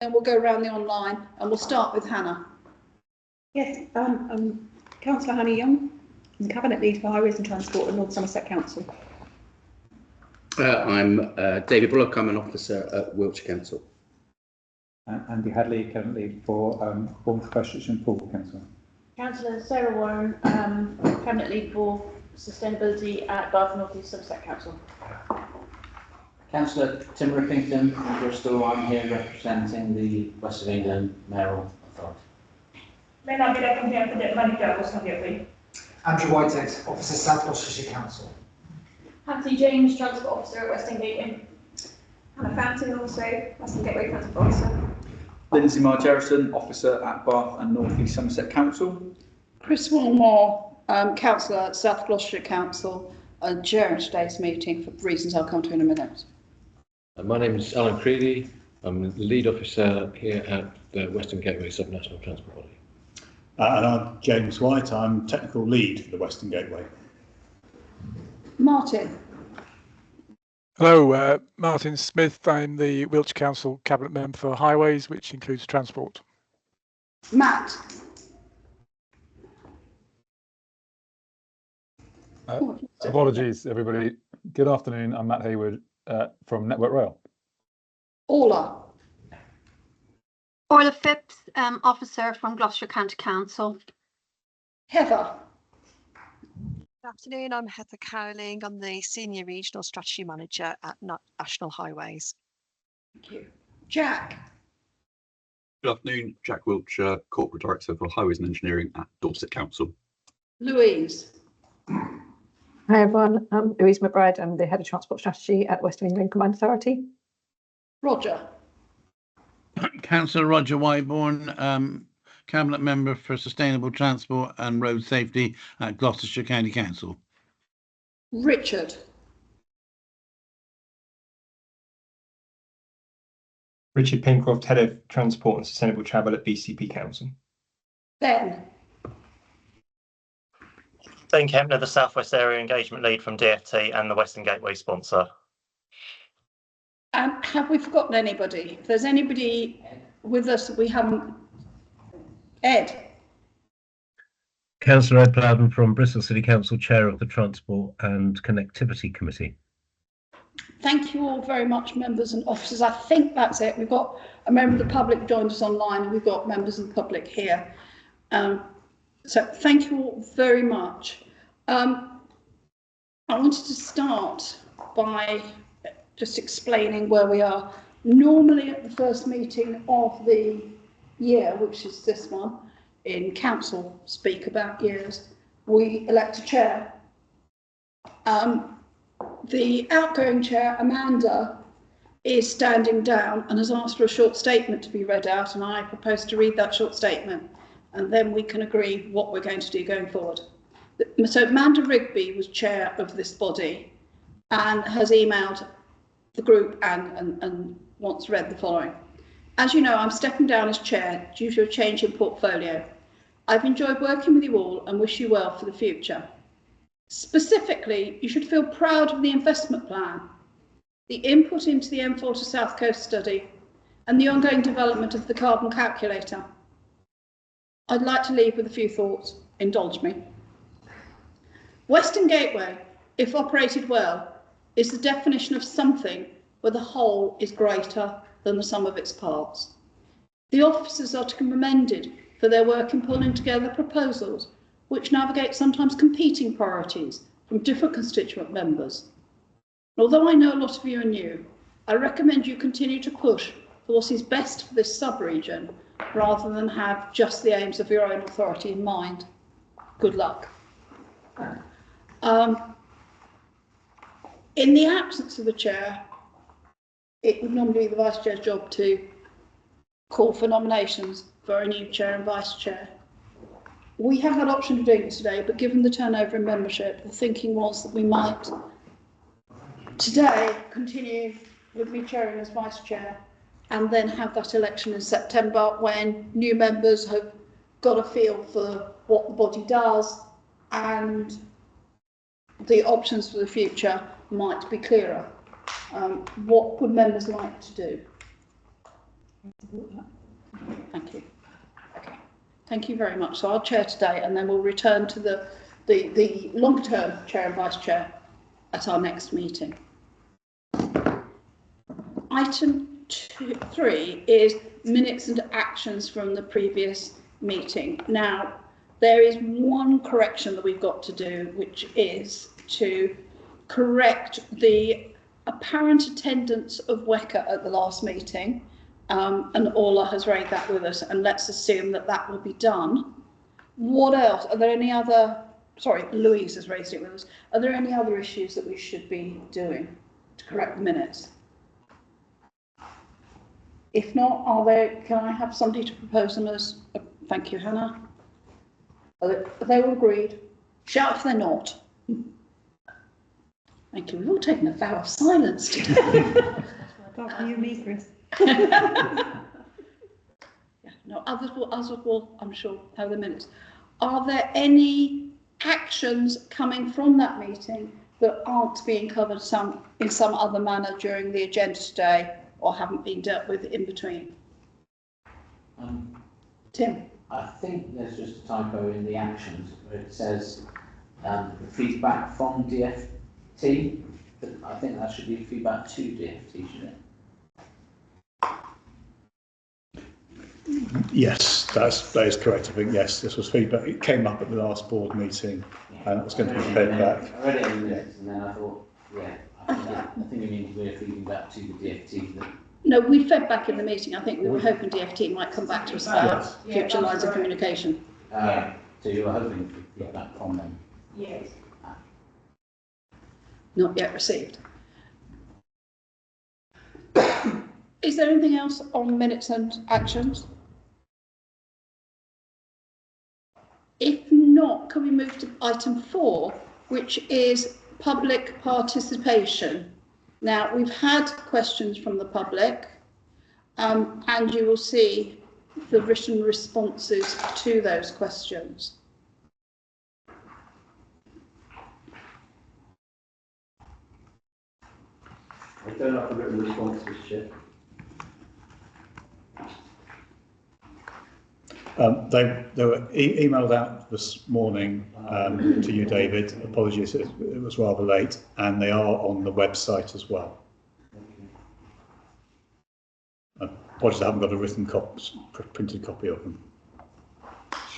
Then we'll go around the online and we'll start with Hannah. Yes, Councillor Hannah Young, the Cabinet Lead for Highways and Transport at North Somerset Council. I'm David Bullock. I'm an officer at Wiltshire Council. Andy Hadley, Cabinet Lead for Bournemouth, Christchurch and Poole Council. Councillor Sarah Warren, Cabinet Lead for Sustainability at Bath and North East Somerset Council. Councillor Tim Rippington from Bristol. I'm here representing the West of England Mayoral Authority. Andrew Whitehead, Officer South Gloucestershire Council. Hattie James, Transport Officer at Western Gateway. Hannah Fountain, also Western Gateway Transport Officer. Lindsay Margerison, Officer at Bath and North East Somerset Council. Chris Wilmore, Councillor at South Gloucestershire Council, and chairing today's meeting for reasons I'll come to in a minute. My name is Alan Creedy. I'm the lead officer here at the Western Gateway Subnational Transport Body. And I'm James White. I'm technical lead for the Western Gateway. Martin. Hello, Martin Smith. I'm the Wiltshire Council Cabinet Member for Highways, which includes transport. Matt. Apologies, everybody. Good afternoon. I'm Matt Hayward from Network Rail. Orla. Orla Phipps, Officer from Gloucestershire County Council. Heather. Good afternoon, I'm Heather Cowling. I'm the Senior Regional Strategy Manager at National Highways. Thank you. Jack. Good afternoon, Jack Wiltshire, Corporate Director for Highways and Engineering at Dorset Council. Louise. Hi everyone, I'm Louise McBride. I'm the Head of Transport Strategy at West of England Combined Authority. Roger. Councillor Roger Wyborn, Cabinet Member for Sustainable Transport and Road Safety at Gloucestershire County Council. Richard. Richard Pincroft, Head of Transport and Sustainable Travel at BCP Council. Ben. Ben Kempner, the Southwest Area Engagement Lead from DFT and the Western Gateway sponsor. Have we forgotten anybody? If there's anybody with us that we haven't... Ed. Councillor Ed Plowden from Bristol City Council, Chair of the Transport and Connectivity Committee. Thank you all very much, members and officers. I think that's it. We've got a member of the public joined us online and we've got members of the public here. So thank you all very much. I wanted to start by just explaining where we are. Normally at the first meeting of the year, which is this one, in council speak about years, we elect a chair. The outgoing chair, Amanda, is standing down and has asked for a short statement to be read out, and I propose to read that short statement and then we can agree what we're going to do going forward. So Amanda Rigby was chair of this body and has emailed the group and once read the following. As you know, I'm stepping down as chair due to a change in portfolio. I've enjoyed working with you all and wish you well for the future. Specifically, you should feel proud of the investment plan, the input into the M4 to South Coast study, and the ongoing development of the carbon calculator. I'd like to leave with a few thoughts. Indulge me. Western Gateway, if operated well, is the definition of something where the whole is greater than the sum of its parts. The officers are to be commended for their work in pulling together proposals which navigate sometimes competing priorities from different constituent members. Although I know a lot of you are new, I recommend you continue to push for what is best for this sub-region rather than have just the aims of your own authority in mind. Good luck. In the absence of a chair, it would normally be the vice chair's job to call for nominations for a new chair and vice chair. We have that option of doing it today, but given the turnover in membership, the thinking was that we might today continue with me chairing as vice chair and then have that election in September when new members have got a feel for what the body does and the options for the future might be clearer. What would members like to do? Thank you. Okay. Thank you very much. So I'll chair today, and then we'll return to the long-term chair and vice chair at our next meeting. Item 3 is minutes and actions from the previous meeting. Now, there is one correction that we've got to do, which is to correct the apparent attendance of WECA at the last meeting. And Orla has raised that with us, and let's assume that that will be done. What else? Are there any other, sorry, Louise has raised it with us. Are there any other issues that we should be doing to correct the minutes? If not, can I have somebody to propose them as, thank you, Hannah. Are they all agreed? Shout if they're not. Thank you. We've all taken a vow of silence today. Apart from you and me, Chris. Yeah, no, others will, I'm sure, have the minutes. Are there any actions coming from that meeting that aren't being covered in some other manner during the agenda today, or haven't been dealt with in between? Tim? I think there's just a typo in the actions where it says the feedback from DFT. I think that should be feedback to DFT, shouldn't it? Yes, that is correct. I think, yes, this was feedback. It came up at the last board meeting and it was going to be fed back. I read it in the minutes and then I thought, yeah, I think it means we're feeding back to the DFT. No, we fed back in the meeting. I think we were hoping DFT might come back to us about future lines of communication. So you were hoping for feedback from them? Yes. Not yet received. Is there anything else on minutes and actions? If not, can we move to item 4, which is public participation? Now, we've had questions from the public, and you will see the written responses to those questions. I don't have the written responses yet. They were emailed out this morning to you, David. Apologies, it was rather late, and they are on the website as well. Apologies, I haven't got a written printed copy of them.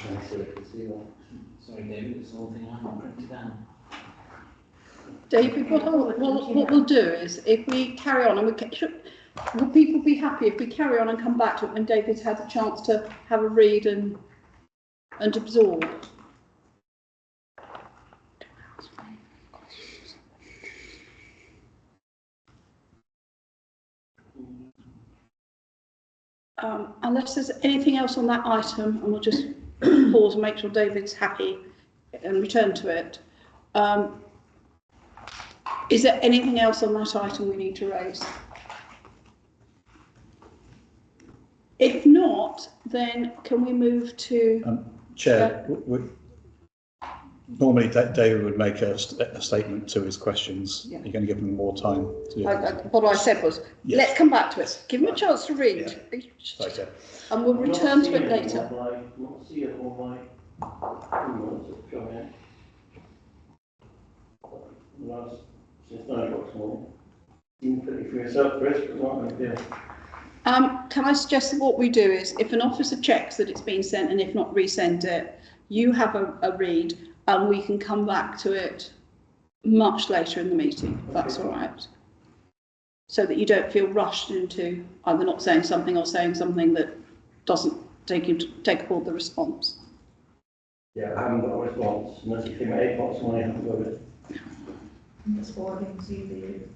Sorry, David, it's the whole thing I haven't printed down. David, what we'll do is, if we carry on, and will people be happy if we carry on and come back to it when David's had a chance to have a read and absorb? Unless there's anything else on that item, and we'll just pause and make sure David's happy and return to it. Is there anything else on that item we need to raise? If not, then can we move to... Chair, normally David would make a statement to his questions. Yeah. You're going to give him more time to do what I said was, let's come back to it. Give him a chance to read. Yeah. And we'll return to it later. Can I suggest that what we do is, if an officer checks that it's been sent and if not resend it, you have a read and we can come back to it much later in the meeting, if that's all right. So that you don't feel rushed into either not saying something or saying something that doesn't take aboard the response. Yeah, I haven't got a response. Unless you give me 8 months money, I haven't got it. That's forwarding to you.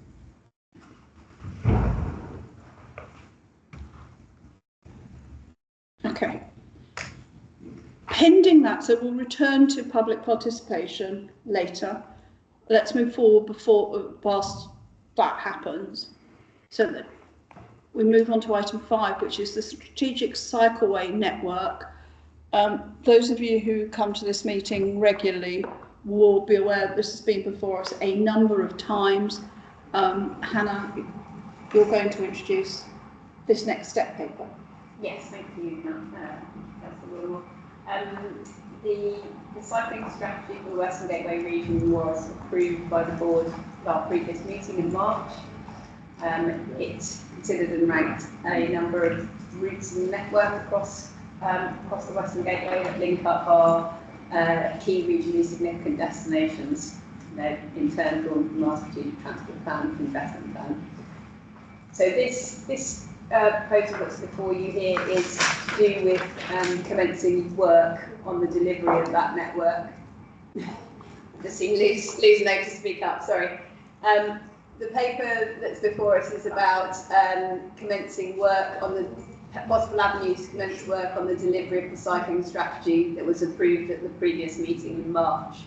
Okay. Pending that, so we'll return to public participation later. Let's move forward whilst that happens, so that we move on to item 5, which is the strategic cycleway network. Those of you who come to this meeting regularly will be aware that this has been before us a number of times. Hannah, you're going to introduce this next step paper? Yes, thank you, Councillor Wilmore. The cycling strategy for the Western Gateway region was approved by the board at our previous meeting in March. It considered and ranked a number of routes in the network across the Western Gateway that link up our key regionally significant destinations, in turn drawn from our strategic transport plan and investment plan. So this proposal that's before you here is to do with commencing work on the delivery of that network. Just seem lose note to speak up, sorry. The paper that's before us is about commencing work on the possible avenues to commence work on the delivery of the cycling strategy that was approved at the previous meeting in March.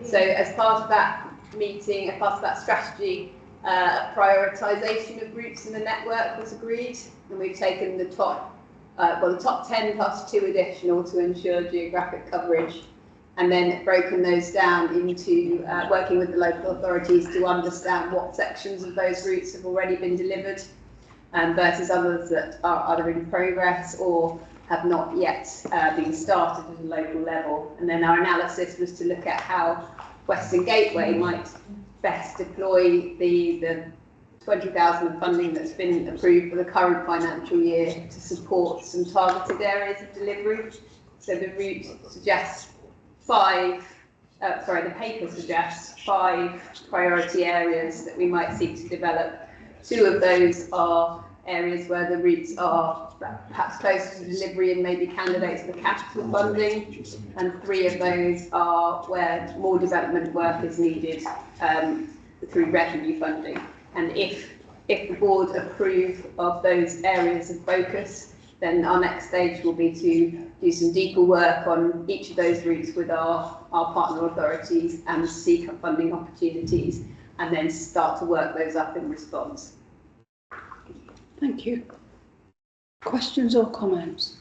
So as part of that meeting, as part of that strategy, a prioritisation of routes in the network was agreed, and we've taken the top 10 plus 2 additional to ensure geographic coverage, and then broken those down into working with the local authorities to understand what sections of those routes have already been delivered versus others that are either in progress or have not yet been started at a local level. And then our analysis was to look at how Western Gateway might best deploy the 20,000 of funding that's been approved for the current financial year to support some targeted areas of delivery. So the route suggests the paper suggests 5 priority areas that we might seek to develop. 2 of those are areas where the routes are perhaps closer to delivery and maybe candidates for capital funding, and 3 of those are where more development work is needed through revenue funding. And if the board approve of those areas of focus, then our next stage will be to do some deeper work on each of those routes with our partner authorities and seek funding opportunities, and then start to work those up in response. Thank you. Questions or comments?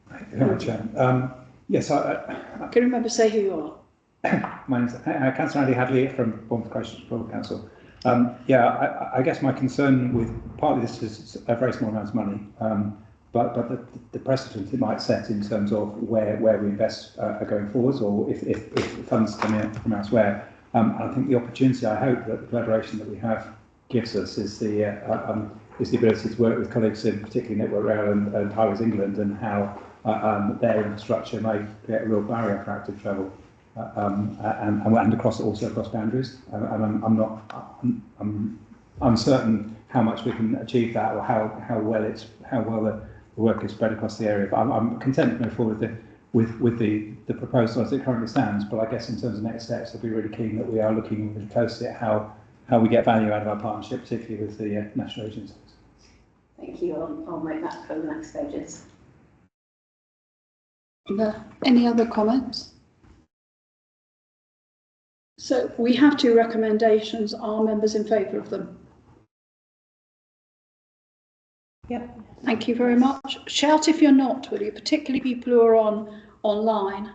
Thank you very much, Chair. Yes, Can you remember to say who you are? My name's Councillor Andy Hadley from Bournemouth Coast Borough Council. I guess my concern with partly this is a very small amount of money, but the precedent it might set in terms of where we invest going forwards, or if funds come in from elsewhere. I think the opportunity, I hope, that the collaboration that we have gives us is the ability to work with colleagues in particularly Network Rail and Highways England, and how their infrastructure may create a real barrier for active travel. And across boundaries. I'm uncertain how much we can achieve that, or how well the work is spread across the area. But I'm content to move forward with the proposal as it currently stands. But I guess in terms of next steps, I'd be really keen that we are looking really closely at how we get value out of our partnership, particularly with the national agencies. Thank you. I'll make that for the next stages. Any other comments? So we have 2 recommendations. Are members in favour of them? Yep. Thank you very much. Shout if you're not, will you? Particularly people who are online.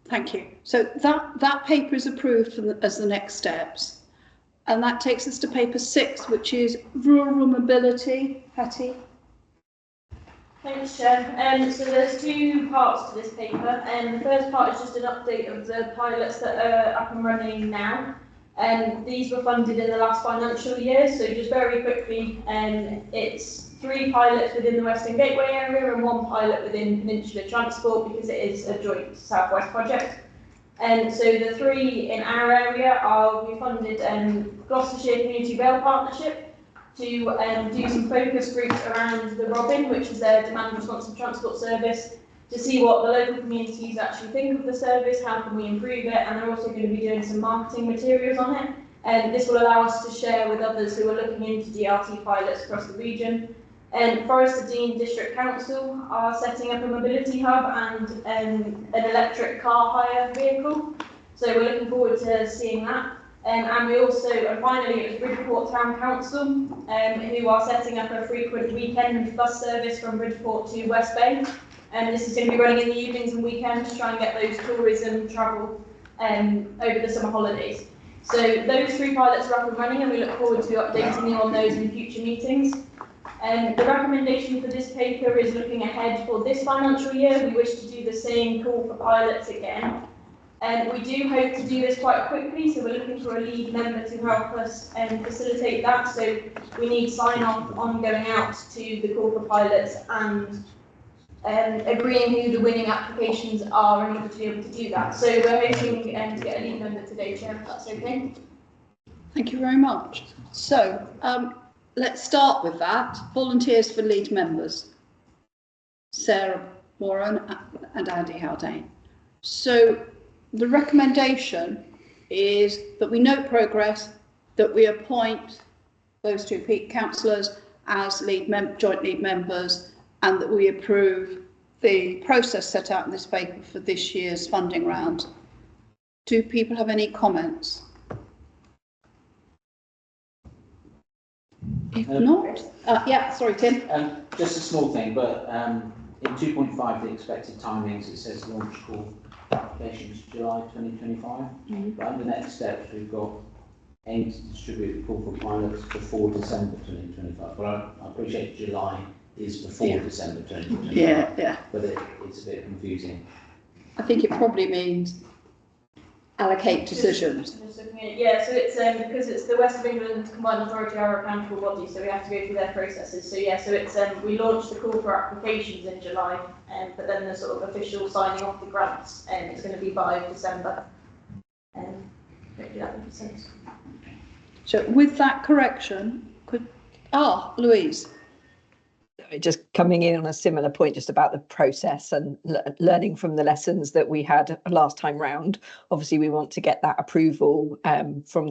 Thank you. So that paper is approved as the next steps. And that takes us to paper 6, which is rural mobility. Hattie? Thanks, Chair. So there's 2 parts to this paper, and the first part is just an update of the pilots that are up and running now. These were funded in the last financial year, so just very quickly, it's 3 pilots within the Western Gateway area and 1 pilot within Peninsular Transport, because it is a joint South-West project. So the 3 in our area we funded Gloucestershire Community Rail Partnership to do some focus groups around the Robin, which is their demand responsive transport service, to see what the local communities actually think of the service, how can we improve it, and they're also going to be doing some marketing materials on it. And this will allow us to share with others who are looking into DRT pilots across the region. Forest of Dean District Council are setting up a mobility hub and an electric car hire vehicle. So we're looking forward to seeing that. And we also, and finally, it was Bridport Town Council who are setting up a frequent weekend bus service from Bridport to West Bay. And this is going to be running in the evenings and weekends to try and get those tourism travel over the summer holidays. So those 3 pilots are up and running, and we look forward to updating you on those in future meetings. The recommendation for this paper is looking ahead for this financial year. We wish to do the same call for pilots again. We do hope to do this quite quickly, so we're looking for a lead member to help us facilitate that. So we need sign off on going out to the call for pilots and agreeing who the winning applications are in order to be able to do that. So we're hoping to get a lead member today, Chair, if that's okay. Thank you very much. So let's start with that. Volunteers for lead members. Sarah Warren and Andy Haldane. So the recommendation is that we note progress, that we appoint those 2 councillors as joint lead members, and that we approve the process set out in this paper for this year's funding round. Do people have any comments? If not, yeah, sorry, Tim. Just a small thing, but in 2.5, the expected timings, it says launch call applications July 2025. But under next steps, we've got aim to distribute the call for pilots before December 2025. But I appreciate July is before December 2025. Yeah. But it's a bit confusing. I think it probably means allocate decisions. Yeah, so it's because it's the West of England Combined Authority, our accountable body, so we have to go through their processes. So yeah, so it's we launched the call for applications in July, but then the sort of official signing off the grants, it's going to be by December. Hopefully that makes sense. So with that correction, Louise. Just coming in on a similar point, just about the process and learning from the lessons that we had last time round. Obviously, we want to get that approval from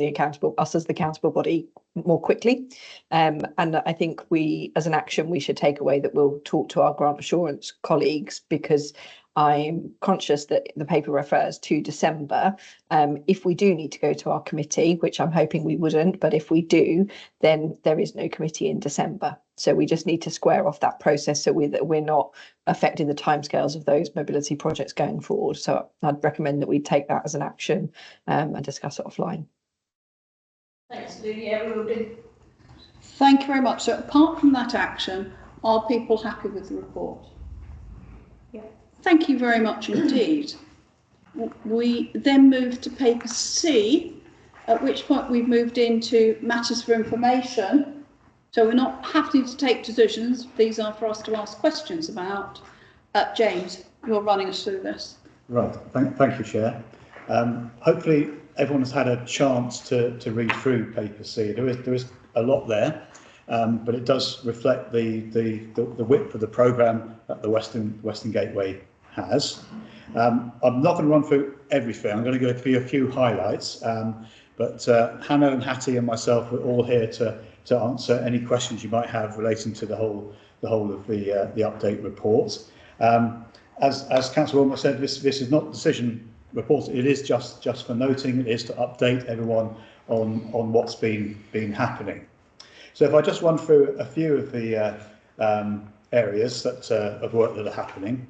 us as the accountable body more quickly. And I think we, as an action, we should take away that we'll talk to our grant assurance colleagues, because I'm conscious that the paper refers to December. If we do need to go to our committee, which I'm hoping we wouldn't, but if we do, then there is no committee in December. So we just need to square off that process so we're not affecting the timescales of those mobility projects going forward. So I'd recommend that we take that as an action and discuss it offline. Thanks, Lou. Yeah, we will do. Thank you very much. So apart from that action, are people happy with the report? Yeah. Thank you very much indeed. We then move to paper C, at which point we've moved into matters for information. So we're not having to take decisions. These are for us to ask questions about. James, you're running us through this. Right. Thank you, Chair. Hopefully everyone has had a chance to read through paper C. There is a lot there, but it does reflect the width of the programme that the Western Gateway has. I'm not going to run through everything. I'm going to go through a few highlights. But Hannah and Hattie and myself are all here to answer any questions you might have relating to the whole of the update report. As Councillor Wilmot said, this is not a decision report. It is just for noting. It is to update everyone on what's been happening. So if I just run through a few of the areas of work that are happening.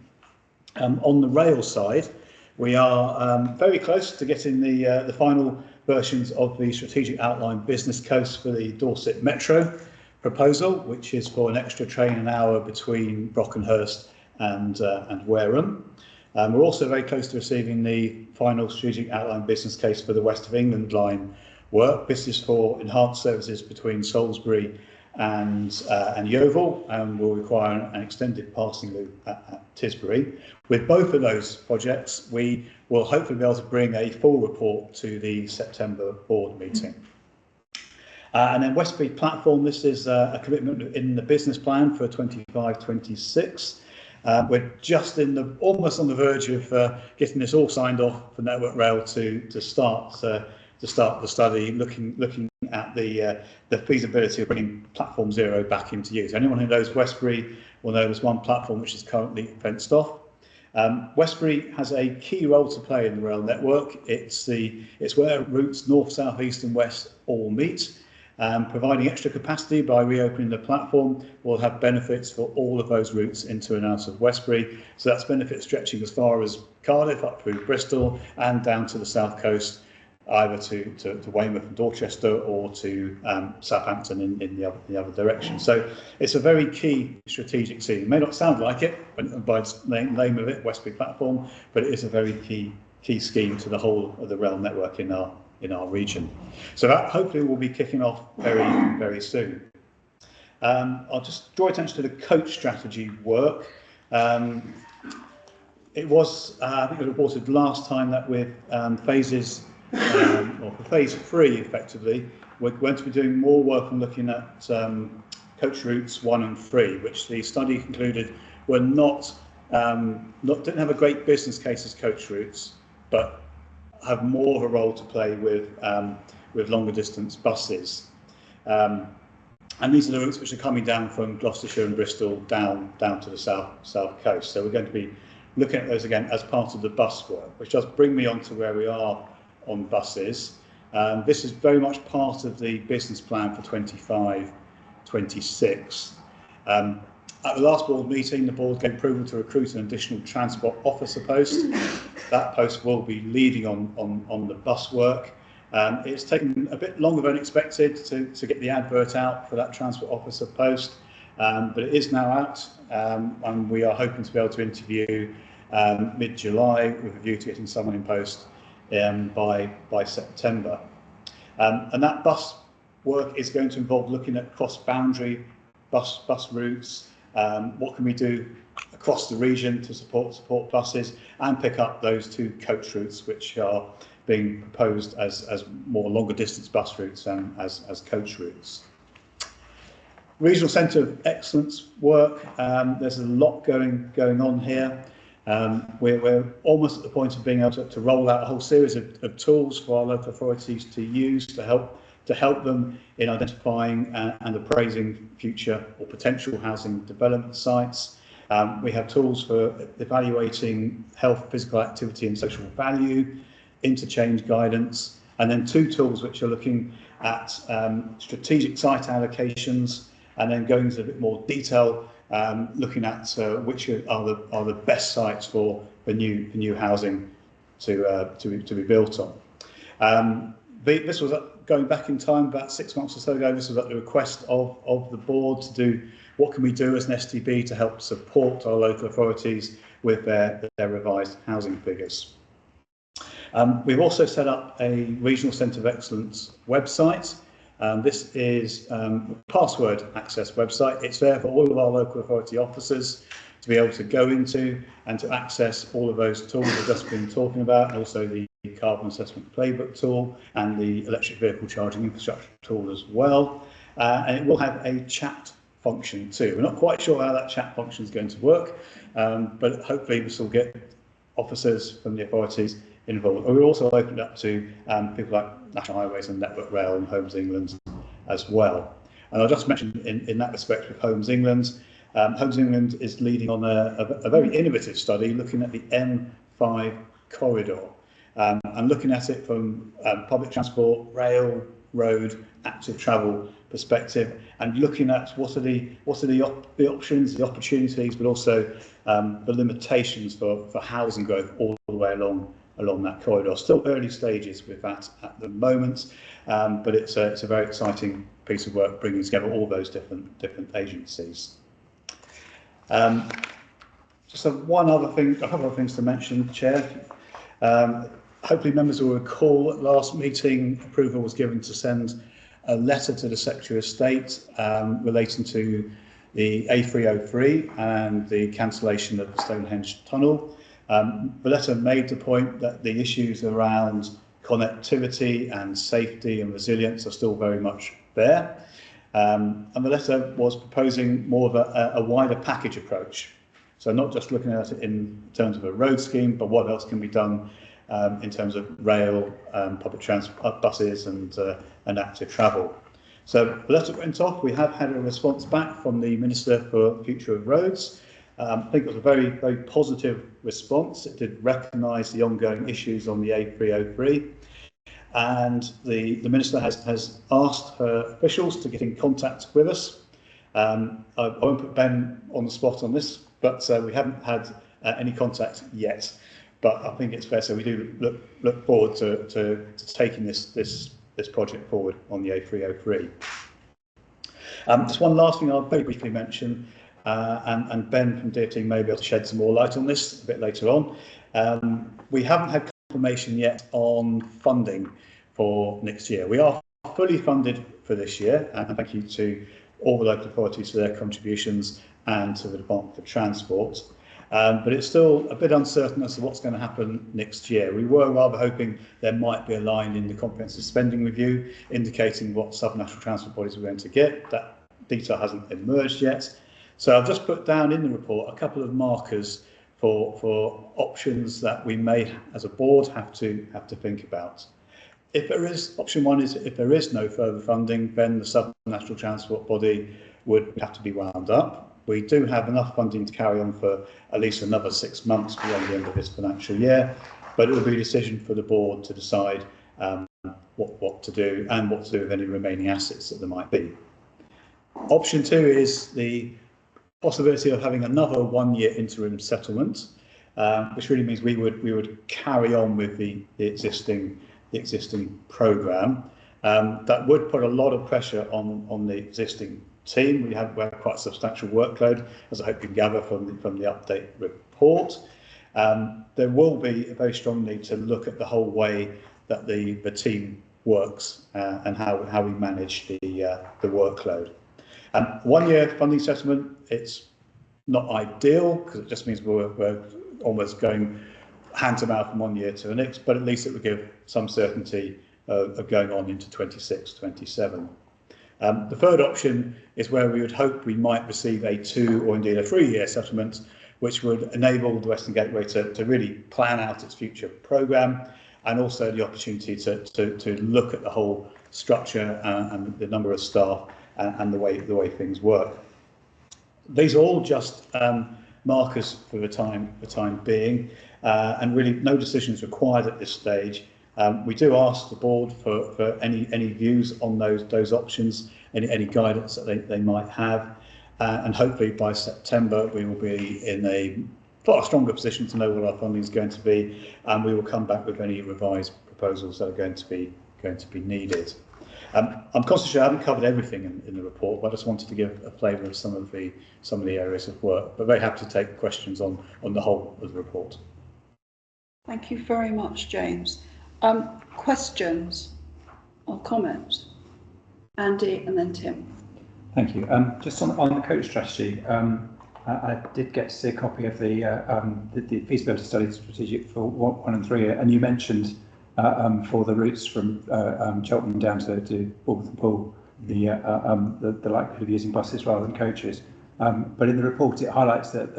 On the rail side, we are very close to getting the final versions of the strategic outline business case for the Dorset Metro proposal, which is for an extra train an hour between Brockenhurst and Wareham. We're also very close to receiving the final strategic outline business case for the West of England line work. This is for enhanced services between Salisbury and Yeovil, and will require an extended passing loop at Tisbury. With both of those projects, we will hopefully be able to bring a full report to the September board meeting. And then Westbury platform, this is a commitment in the business plan for 25-26. We're just almost on the verge of getting this all signed off for Network Rail to start the study, looking at the feasibility of bringing Platform Zero back into use. Anyone who knows Westbury will know there's one platform which is currently fenced off. Westbury has a key role to play in the rail network. It's where routes north, south, east and west all meet. Providing extra capacity by reopening the platform will have benefits for all of those routes into and out of Westbury. So that's benefits stretching as far as Cardiff, up through Bristol and down to the south coast either to Weymouth and Dorchester or to Southampton in the other direction. So it's a very key strategic scheme. It may not sound like it by its name of it, Westbury Platform, but it is a very key scheme to the whole of the rail network in our region. So that hopefully will be kicking off very soon. I'll just draw attention to the coach strategy work. It was, I think it was reported last time that with phases, or for phase 3 effectively, we're going to be doing more work on looking at coach routes 1 and 3, which the study concluded were didn't have a great business case as coach routes, but have more of a role to play with longer distance buses. And these are the routes which are coming down from Gloucestershire and Bristol down to the south coast. So we're going to be looking at those again as part of the bus work, which does bring me on to where we are on buses. This is very much part of the business plan for 25-26. At the last board meeting, the board gave approval to recruit an additional transport officer post. That post will be leading on the bus work. It's taken a bit longer than expected to get the advert out for that transport officer post, but it is now out, and we are hoping to be able to interview mid-July with a view to getting someone in post by September. And that bus work is going to involve looking at cross-boundary bus routes, what can we do across the region to support buses, and pick up those 2 coach routes which are being proposed as more longer distance bus routes than as coach routes. Regional Centre of Excellence work, there's a lot going on here. We're almost at the point of being able to roll out a whole series of tools for our local authorities to use to help them in identifying and appraising future or potential housing development sites. We have tools for evaluating health, physical activity and social value, interchange guidance, and then 2 tools which are looking at strategic site allocations, and then going into a bit more detail, looking at which are the best sites for new housing to be built on. This was going back in time about 6 months or so ago. This was at the request of the board to do what can we do as an STB to help support our local authorities with their revised housing figures. We've also set up a Regional Centre of Excellence website. This is a password access website. It's there for all of our local authority officers to be able to go into and to access all of those tools we've just been talking about, and also the carbon assessment playbook tool and the electric vehicle charging infrastructure tool as well. And it will have a chat function too. We're not quite sure how that chat function is going to work, but hopefully this will get officers from the authorities involved. We're also opened up to people like National Highways and Network Rail and Homes England as well. And I'll just mention in that respect with Homes England, Homes England is leading on a very innovative study looking at the M5 corridor and looking at it from public transport, rail, road, active travel perspective, and looking at what are the options, the opportunities, but also the limitations for housing growth all the way along that corridor. Still early stages with that at the moment, but it's a very exciting piece of work bringing together all those different agencies. Just one other thing, a couple of things to mention, Chair. Hopefully members will recall at last meeting approval was given to send a letter to the Secretary of State relating to the A303 and the cancellation of the Stonehenge Tunnel. The letter made the point that the issues around connectivity and safety and resilience are still very much there. And the letter was proposing more of a wider package approach. So not just looking at it in terms of a road scheme, but what else can be done in terms of rail, public transport, buses and active travel. So the letter went off. We have had a response back from the Minister for Future of Roads. I think it was a very, very positive response. It did recognise the ongoing issues on the A303. And the Minister has asked her officials to get in contact with us. I won't put Ben on the spot on this, but we haven't had any contact yet. but I think it's fair to say we do look forward to taking this project forward on the A303. Just one last thing I'll very briefly mention, and Ben from DfT may be able to shed some more light on this a bit later on. We haven't had confirmation yet on funding for next year. We are fully funded for this year, and thank you to all the local authorities for their contributions and to the Department for Transport. But it's still a bit uncertain as to what's going to happen next year. We were rather hoping there might be a line in the comprehensive spending review indicating what sub-national transport bodies we're going to get. That detail hasn't emerged yet. So I've just put down in the report a couple of markers for options that we may, as a board, have to think about. If there is, option one is if there is no further funding, then the sub-national transport body would have to be wound up. We do have enough funding to carry on for at least another 6 months beyond the end of this financial year, but it will be a decision for the board to decide what to do and what to do with any remaining assets that there might be. Option two is the possibility of having another 1 year interim settlement, which really means we would carry on with the existing programme. That would put a lot of pressure on the existing team. We have quite a substantial workload, as I hope you can gather from the update report. There will be a very strong need to look at the whole way that the team works and how we manage the workload. 1 year funding settlement, it's not ideal because it just means we're almost going hand to mouth from 1 year to the next, but at least it would give some certainty of going on into 26, 27. The third option is where we would hope we might receive a 2 or indeed a 3 year settlement, which would enable the Western Gateway to really plan out its future programme, and also the opportunity to look at the whole structure and the number of staff and the way things work. These are all just markers for the time being, and really no decisions required at this stage. We do ask the board for any views on those options, any guidance that they might have, and hopefully by September we will be in a far stronger position to know what our funding is going to be, and we will come back with any revised proposals that are going to be needed. I'm conscious I haven't covered everything in the report, but I just wanted to give a flavour of some of the areas of work. But very happy to take questions on the whole of the report. Thank you very much, James. Questions or comments? Andy and then Tim. Thank you. Just on the coach strategy, I did get to see a copy of the feasibility study strategic for 1 and 3, and you mentioned for the routes from Cheltenham down to Bournemouth and Poole, the likelihood of using buses rather than coaches. But in the report, it highlights that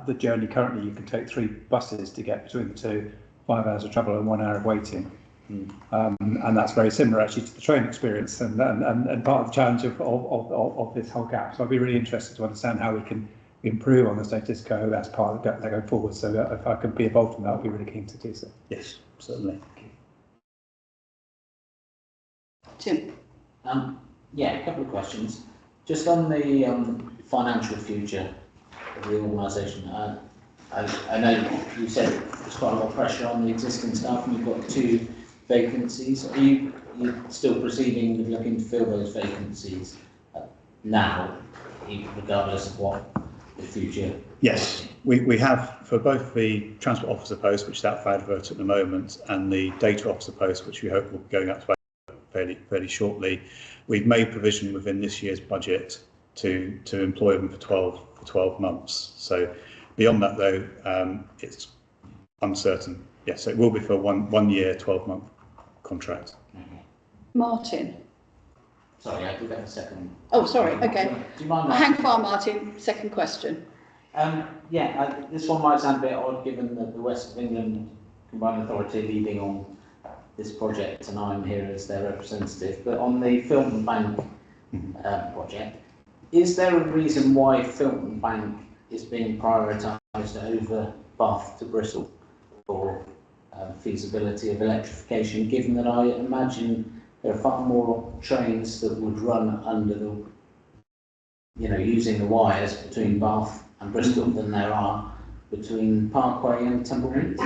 the journey currently you can take 3 buses to get between the two, 5 hours of travel and 1 hour of waiting. And that's very similar actually to the train experience and part of the challenge of this whole gap. So I'd be really interested to understand how we can improve on the status quo as part of that going forward. So if I could be involved in that, I'd be really keen to do so. Yes, certainly. Tim. Yeah, a couple of questions. Just on the financial future of the organisation, I know you said there's quite a lot of pressure on the existing staff and you've got 2 vacancies. Are you still proceeding with looking to fill those vacancies now, regardless of what the future? Yes, we have for both the transport officer post, which is out for advert at the moment, and the data officer post, which we hope will be going out to fairly shortly. We've made provision within this year's budget to employ them for 12 months. So beyond that, though, it's uncertain. Yes, it will be for one year, 12-month contract. Martin. Sorry, I did have a second. Oh, sorry. Okay. Do you mind? Hang fire, Martin. Second question. This one might sound a bit odd, given that the West of England Combined Authority leading on this project, and I'm here as their representative. But on the Filton Bank project, is there a reason why Filton Bank is being prioritised over Bath to Bristol for feasibility of electrification, given that I imagine there are far more trains that would run under the, using the wires between Bath and Bristol than there are between Parkway and Temple Mead?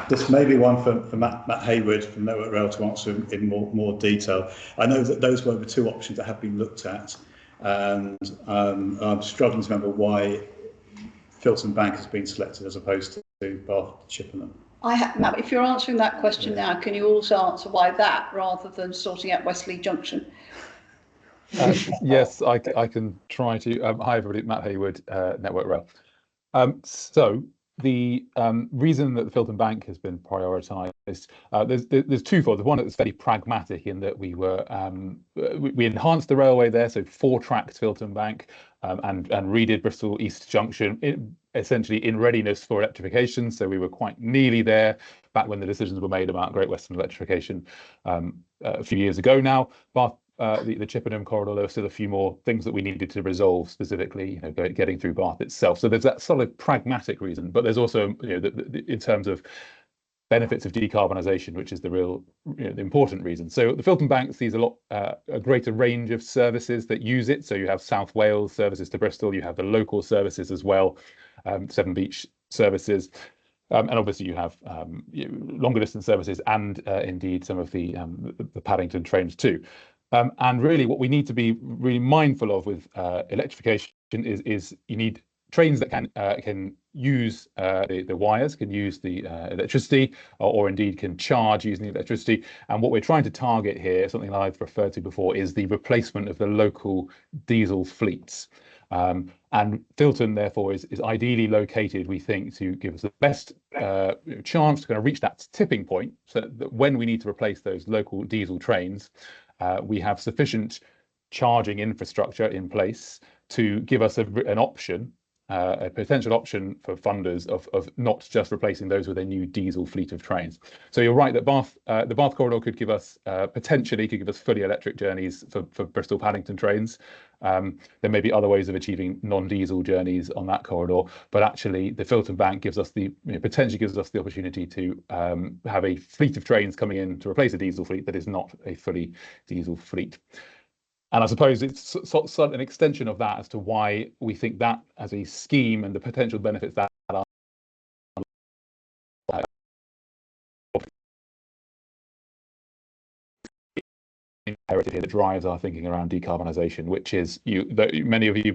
This may be one for Matt Hayward from Network Rail to answer in more detail. I know that those were the two options that have been looked at, and I'm struggling to remember why Filton Bank has been selected as opposed to Bath Chippenham. Now, if you're answering that question now, can you also answer why that rather than sorting out Wesley Junction? Yes, I can try to. Hi everybody, Matt Hayward, Network Rail. So the reason that the Filton Bank has been prioritised, there's twofold. One that's very pragmatic in that we enhanced the railway there, so 4-tracked Filton Bank, and redid Bristol East Junction, essentially in readiness for electrification. So we were quite nearly there back when the decisions were made about Great Western electrification a few years ago now. But the Chippenham corridor, there were still a few more things that we needed to resolve, specifically, getting through Bath itself. So there's that sort of pragmatic reason, but there's also, in terms of benefits of decarbonisation, which is the real, the important reason. So the Filton Bank sees a greater range of services that use it. So you have South Wales services to Bristol, you have the local services as well, Severn Beach services. And obviously you have longer distance services and indeed some of the Paddington trains too. And really what we need to be really mindful of with electrification is you need trains that can use the wires, can use the electricity, or indeed can charge using the electricity. And what we're trying to target here, something that I've referred to before, is the replacement of the local diesel fleets. And Filton, therefore, is ideally located, we think, to give us the best chance to kind of reach that tipping point, so that when we need to replace those local diesel trains, we have sufficient charging infrastructure in place to give us an option, a potential option for funders of not just replacing those with a new diesel fleet of trains. So you're right that the Bath corridor could give us fully electric journeys for Bristol Paddington trains. There may be other ways of achieving non-diesel journeys on that corridor, but actually the Filton Bank potentially gives us the opportunity to have a fleet of trains coming in to replace a diesel fleet that is not a fully diesel fleet. And I suppose it's sort of an extension of that as to why we think that as a scheme and the potential benefits that are inherited here that drives our thinking around decarbonisation, which is many of you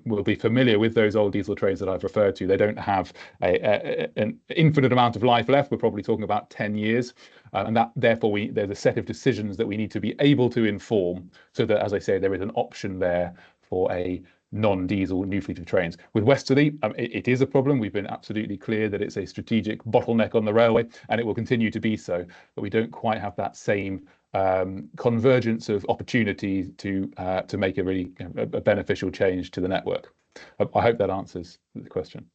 will be familiar with those old diesel trains that I've referred to. They don't have an infinite amount of life left. We're probably talking about 10 years. And that therefore there's a set of decisions that we need to be able to inform so that, as I say, there is an option there for a non-diesel new fleet of trains. With Westerly, it is a problem. We've been absolutely clear that it's a strategic bottleneck on the railway, and it will continue to be so, but we don't quite have that same convergence of opportunity to make a really a beneficial change to the network. I hope that answers the question.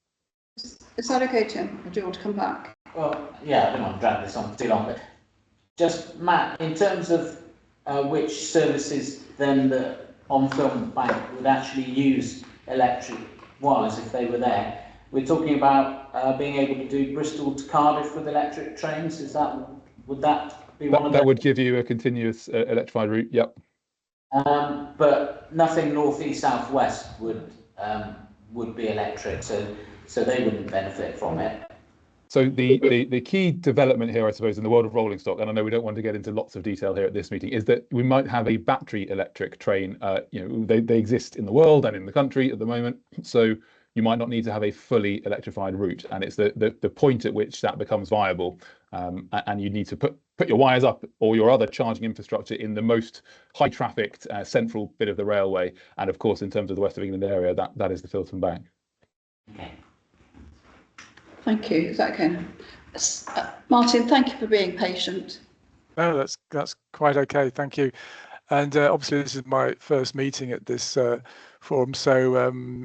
Is that okay, Tim? Or do you want to come back? Well, yeah, I don't want to drag this on too long, but just, Matt, in terms of which services then the on-film bank would actually use electric wires if they were there, we're talking about being able to do Bristol to Cardiff with electric trains. Would that be one of them? That would give you a continuous electrified route, yep. But nothing north, east, south, west would be electric, so they wouldn't benefit from it. So the key development here, I suppose, in the world of rolling stock, and I know we don't want to get into lots of detail here at this meeting, is that we might have a battery electric train. They exist in the world and in the country at the moment. So you might not need to have a fully electrified route, and it's the point at which that becomes viable, and you need to put your wires up or your other charging infrastructure in the most high trafficked central bit of the railway. And of course, in terms of the West of England area, that is the Filton Bank. Okay. Thank you. Is that okay? Martin, thank you for being patient. No, that's quite okay. Thank you. And obviously, this is my first meeting at this forum, so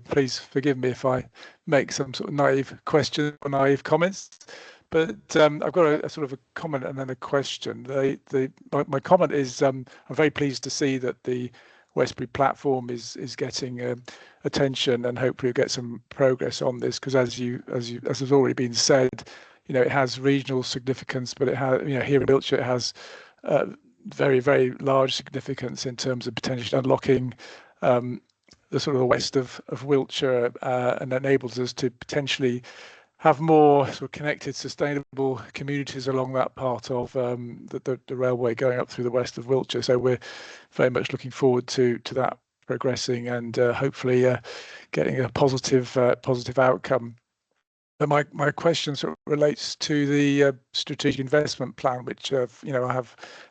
please forgive me if I make some sort of naive question or naive comments. But I've got a sort of a comment and then a question. My comment is I'm very pleased to see that the Westbury platform is getting attention, and hopefully we'll get some progress on this, because as has already been said, it has regional significance, but it has, here in Wiltshire, it has very, very large significance in terms of potentially unlocking the sort of the west of Wiltshire, and enables us to potentially have more sort of connected, sustainable communities along that part of the railway going up through the west of Wiltshire. So we're very much looking forward to that progressing and hopefully getting a positive outcome. But my question sort of relates to the strategic investment plan, which I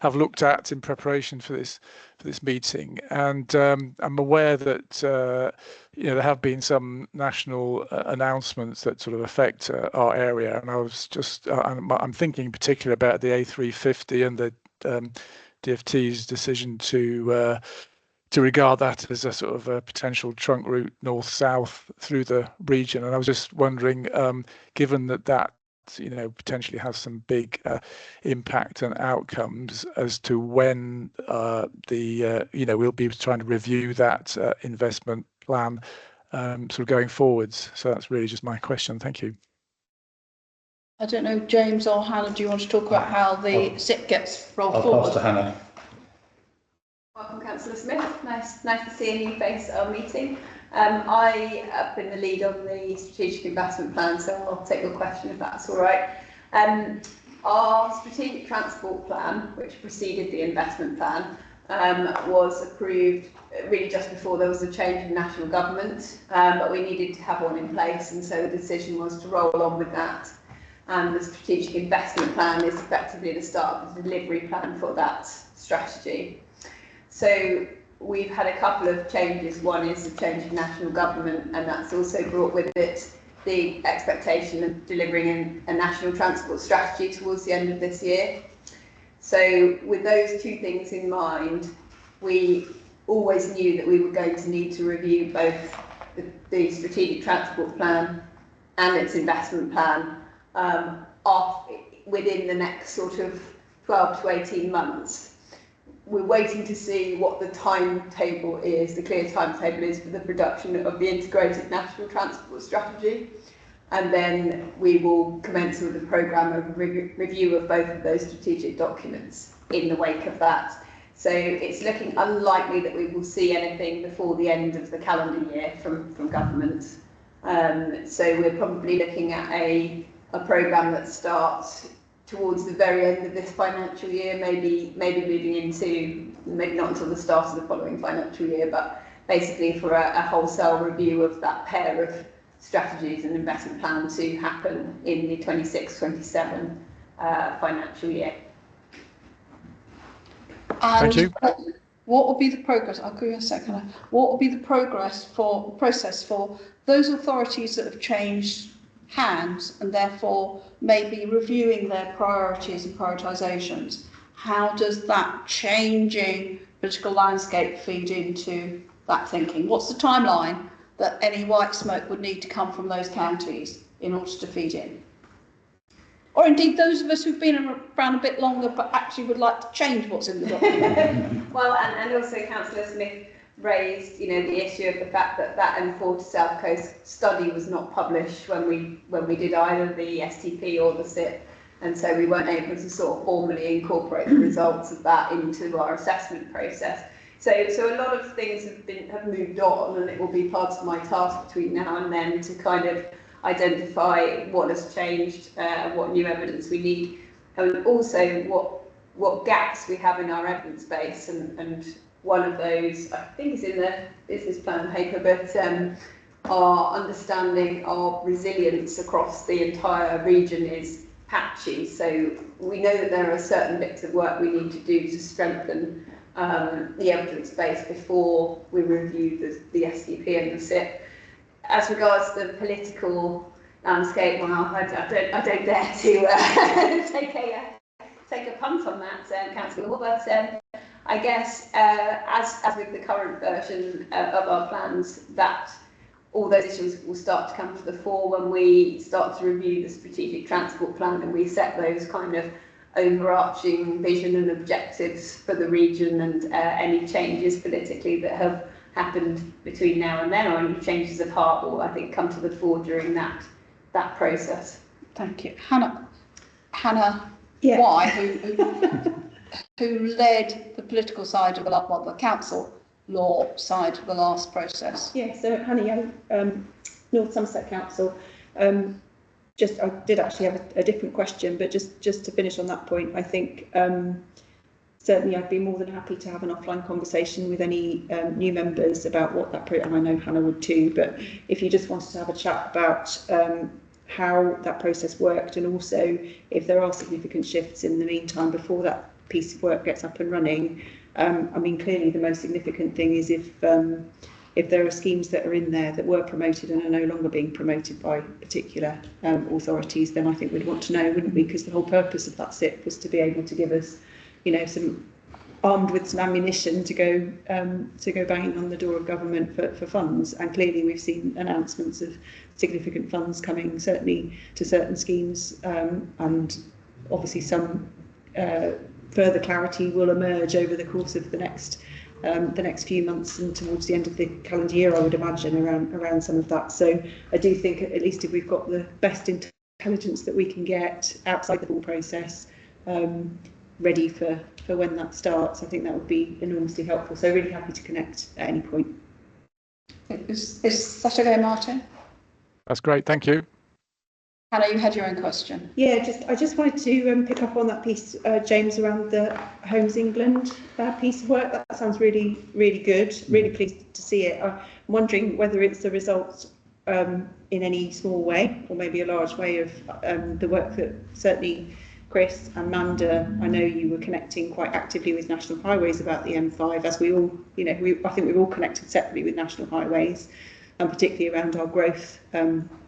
have looked at in preparation for this meeting, and I'm aware that there have been some national announcements that sort of affect our area, and I was just I'm thinking in particular about the A350 and the DfT's decision to regard that as a sort of a potential trunk route north-south through the region. And I was just wondering, given that potentially has some big impact and outcomes, as to when we'll be trying to review that investment plan sort of going forwards. So that's really just my question. Thank you. I don't know, James or Hannah, do you want to talk about how the SIP gets rolled forward? I'll pass to Hannah. Welcome, Councillor Smith. Nice to see a new face at our meeting. I have been the lead on the strategic investment plan, so I'll take your question if that's all right. Our strategic transport plan, which preceded the investment plan, was approved really just before there was a change in national government, but we needed to have one in place, and so the decision was to roll on with that. And the strategic investment plan is effectively the start of the delivery plan for that strategy. So we've had a couple of changes. One is the change of national government, and that's also brought with it the expectation of delivering a national transport strategy towards the end of this year. So with those two things in mind, we always knew that we were going to need to review both the strategic transport plan and its investment plan within the next sort of 12 to 18 months. We're waiting to see what the timetable is, the clear timetable is for the production of the integrated national transport strategy, and then we will commence with a programme of review of both of those strategic documents in the wake of that. So it's looking unlikely that we will see anything before the end of the calendar year from government. So we're probably looking at a programme that starts towards the very end of this financial year, maybe moving into, maybe not until the start of the following financial year, but basically for a wholesale review of that pair of strategies and investment plan to happen in the 26-27 financial year. And thank you. What will be the progress? I'll give you a second. What will be the process for those authorities that have changed hands and therefore maybe reviewing their priorities and prioritisations? How does that changing political landscape feed into that thinking? What's the timeline that any white smoke would need to come from those counties in order to feed in? Or indeed those of us who've been around a bit longer but actually would like to change what's in the document. Well, and also Councillor Smith raised, the issue of the fact that M4 to South Coast study was not published when we did either the STP or the SIP, and so we weren't able to sort of formally incorporate the results of that into our assessment process. So a lot of things have moved on, and it will be part of my task between now and then to kind of identify what has changed, what new evidence we need, and also what gaps we have in our evidence base, and one of those, I think, is in the business plan paper, but our understanding of resilience across the entire region is patchy. So we know that there are certain bits of work we need to do to strengthen the evidence base before we review the STP and the SIP. As regards the political landscape, well, I don't dare to take a punt on that, Councillor, but I guess as with the current version of our plans, that all those issues will start to come to the fore when we start to review the strategic transport plan and we set those kind of overarching vision and objectives for the region, and any changes politically that have happened between now and then, or any changes of heart will, I think, come to the fore during that process. Thank you. Hannah Yeah. Why, who led the political side of the council law side of the last process? Yeah, so Hannah Young, North Somerset Council. I did actually have a different question, but just to finish on that point, I think certainly I'd be more than happy to have an offline conversation with any new members about what that, and I know Hannah would too, but if you just wanted to have a chat about how that process worked, and also if there are significant shifts in the meantime before that piece of work gets up and running. I mean, clearly the most significant thing is if there are schemes that are in there that were promoted and are no longer being promoted by particular authorities, then I think we'd want to know, wouldn't we? Because the whole purpose of that SIP was to be able to give us, you know, some armed with some ammunition to go banging on the door of government for funds. And clearly we've seen announcements of significant funds coming, certainly to certain schemes, and obviously some further clarity will emerge over the course of the next few months and towards the end of the calendar year, I would imagine, around some of that. So I do think at least if we've got the best intelligence that we can get outside the full process, ready for when that starts, I think that would be enormously helpful. So really happy to connect at any point. Is that okay, Martin? That's great, thank you. Hannah, you had your own question. Yeah, I just wanted to pick up on that piece, James, around the Homes England piece of work. That sounds really, really good. Really pleased to see it. I'm wondering whether it's a result in any small way or maybe a large way of the work that certainly Chris and Manda, I know you were connecting quite actively with National Highways about the M5, as we all, you know, I think we've all connected separately with National Highways, and particularly around our growth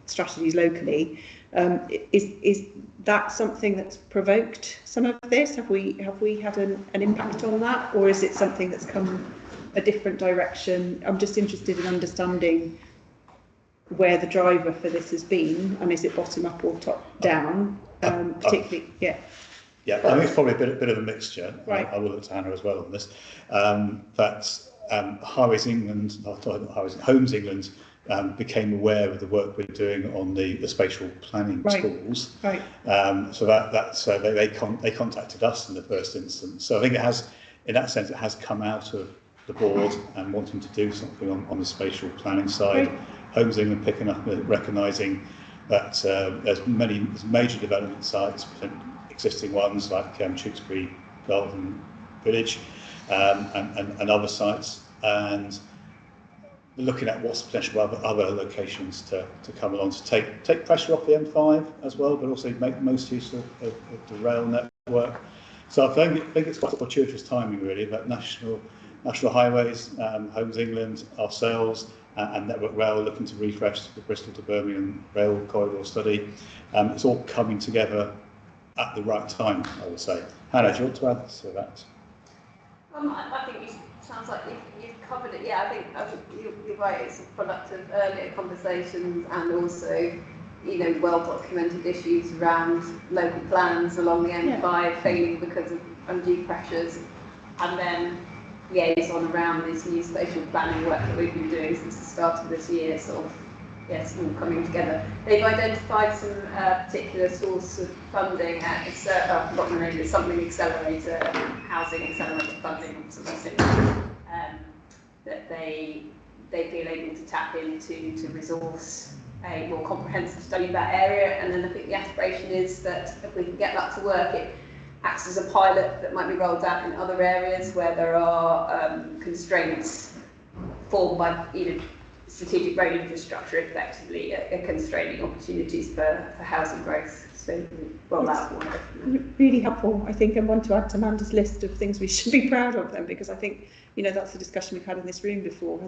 strategies locally. Is that something that's provoked some of this? Have we had an impact on that, or is it something that's come a different direction? I'm just interested in understanding where the driver for this has been, and is it bottom up or top down? Particularly, yeah. Yeah, I think it's probably a bit of a mixture. Right. I will look to Hannah as well on this. Highways England, Homes England became aware of the work we're doing on the spatial planning tools. Right. So they contacted us in the first instance. So I think it has, in that sense, it has come out of the board and wanting to do something on the spatial planning side. Right. Homes England picking up, recognising that there's major development sites, existing ones like Tewkesbury Garden Village, and other sites, and looking at what's potential other locations to come along to take pressure off the M5 as well, but also make the most use of the rail network. So I think it's quite fortuitous timing really, that National Highways, Homes England, ourselves, and Network Rail looking to refresh the Bristol to Birmingham rail corridor study. It's all coming together at the right time, I would say. Hannah, do you want to add to that? I think it sounds like you've covered it. Yeah, I think you're right. It's a product of earlier conversations and also, you know, well-documented issues around local plans along the M5 failing because of undue pressures, and then liaison around this new spatial planning work that we've been doing since the start of this year, sort of, yes, all coming together. They've identified some particular source of funding at I've forgotten the name, it's something accelerator, housing accelerator funding, something that they feel able to tap into to resource a more comprehensive study of that area. And then I think the aspiration is that if we can get that to work, it acts as a pilot that might be rolled out in other areas where there are constraints formed by either strategic road infrastructure effectively are constraining opportunities for housing growth. So roll out one. Really helpful, I think, and want to add to Amanda's list of things we should be proud of them, because I think, you know, that's a discussion we've had in this room before,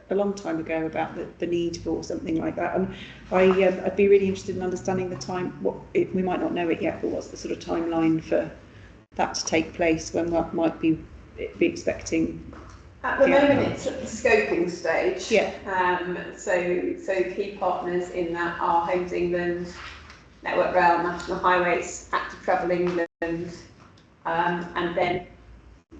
a long time ago, about the need for something like that. And I'd be really interested in understanding the time, we might not know it yet, but what's the sort of timeline for that to take place, when that might be expecting. At the moment, it's at the scoping stage. Yeah. So key partners in that are Homes England, Network Rail, National Highways, Active Travel England, and then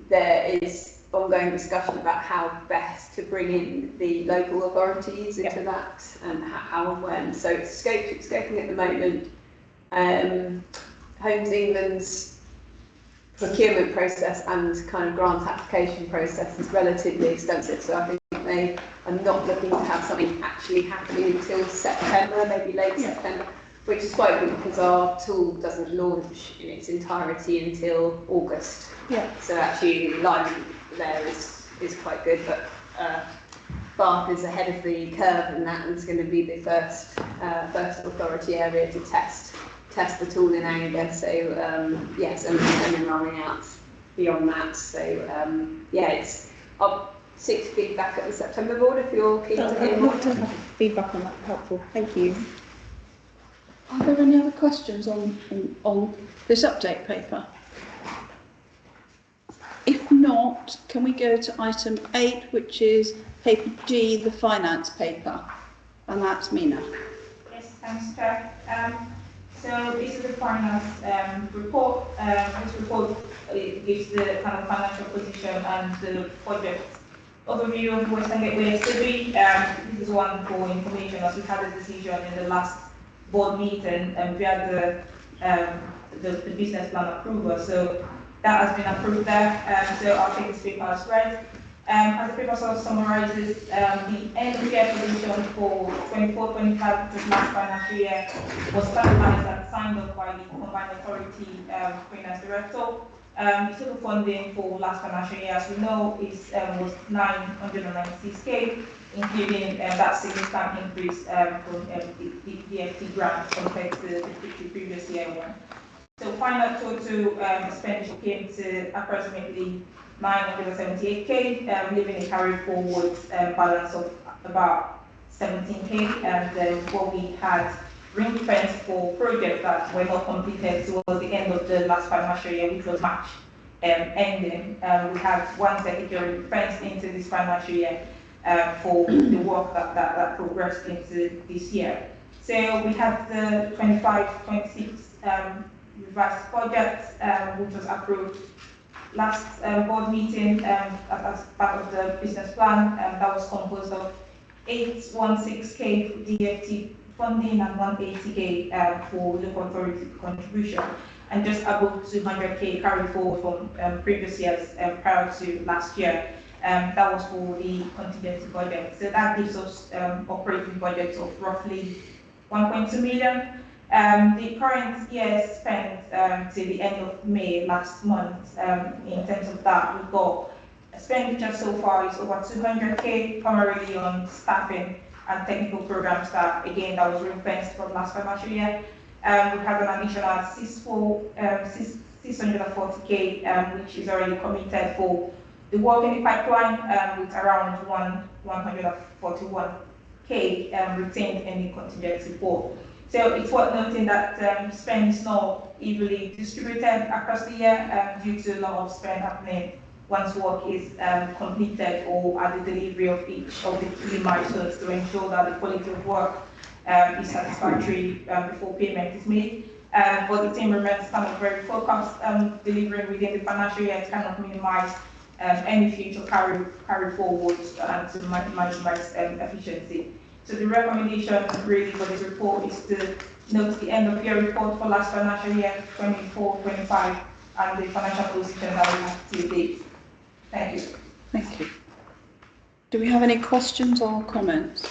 there is ongoing discussion about how best to bring in the local authorities into that, and how and when. So it's scoping at the moment. Homes England's procurement process and kind of grant application process is relatively extensive, so I think they are not looking to have something actually happening until September, maybe late September. which is quite good because our tool doesn't launch in its entirety until August. Yeah. So actually, line there is quite good, but Bath is ahead of the curve in that, and it's going to be the first authority area to test the tool in anger. So yes, and then rolling out beyond that. So I'll seek feedback at the September board if you're keen to hear more. Feedback on that, helpful. Thank you. Are there any other questions on this update paper? If not, can we go to item 8, which is paper G, the finance paper, and that's Mina. Yes, thanks, Chair. So this is the finance report. This report gives the kind of financial position and the project overview of Western Gateway STB. This is one for information, as we had a decision in the last board meeting via the business plan approval. So that has been approved there. So I'll take this paper as read. As the paper sort of summarizes, the end of year position for 24-25, which is last financial year, was finalized and signed off by the Combined Authority Finance Director. The total funding for last financial year, as we know, was 996k, including that significant increase from the DFT grant compared to the previous year one. So final total expenditure came to approximately 978k, leaving a carry forward balance of about 17k, and what we had ring fence for projects that were not completed towards the end of the last financial year, which was March ending. We had one secretary fenced into this financial year for the work that progressed into this year. So we had the 25-26 revised budget, which was approved last board meeting as part of the business plan. That was composed of 816k DFT funding and 180k for local authority contribution, and just above 200k carried forward from previous years prior to last year. That was for the contingency budget. So that gives us operating budgets of roughly 1.2 million. The current year spent till the end of May last month, in terms of that, we've got expenditure so far is over 200k, primarily on staffing and technical programs that, again, that was ring-fenced from last financial year. We have an additional 640k, which is already committed for the work in the pipeline, with around 141k retained in the contingency pool. So it's worth noting that spend is not evenly distributed across the year due to a lot of spend happening once work is completed or at the delivery of each of the key milestones to ensure that the quality of work is satisfactory before payment is made. But the team remains kind of very focused on delivering within the financial year to kind of minimize any future carry forwards and to maximize efficiency. So the recommendation really for this report is to note the end of year report for last financial year 24-25 and the financial position that we have to date. Thank you. Thank you. Do we have any questions or comments?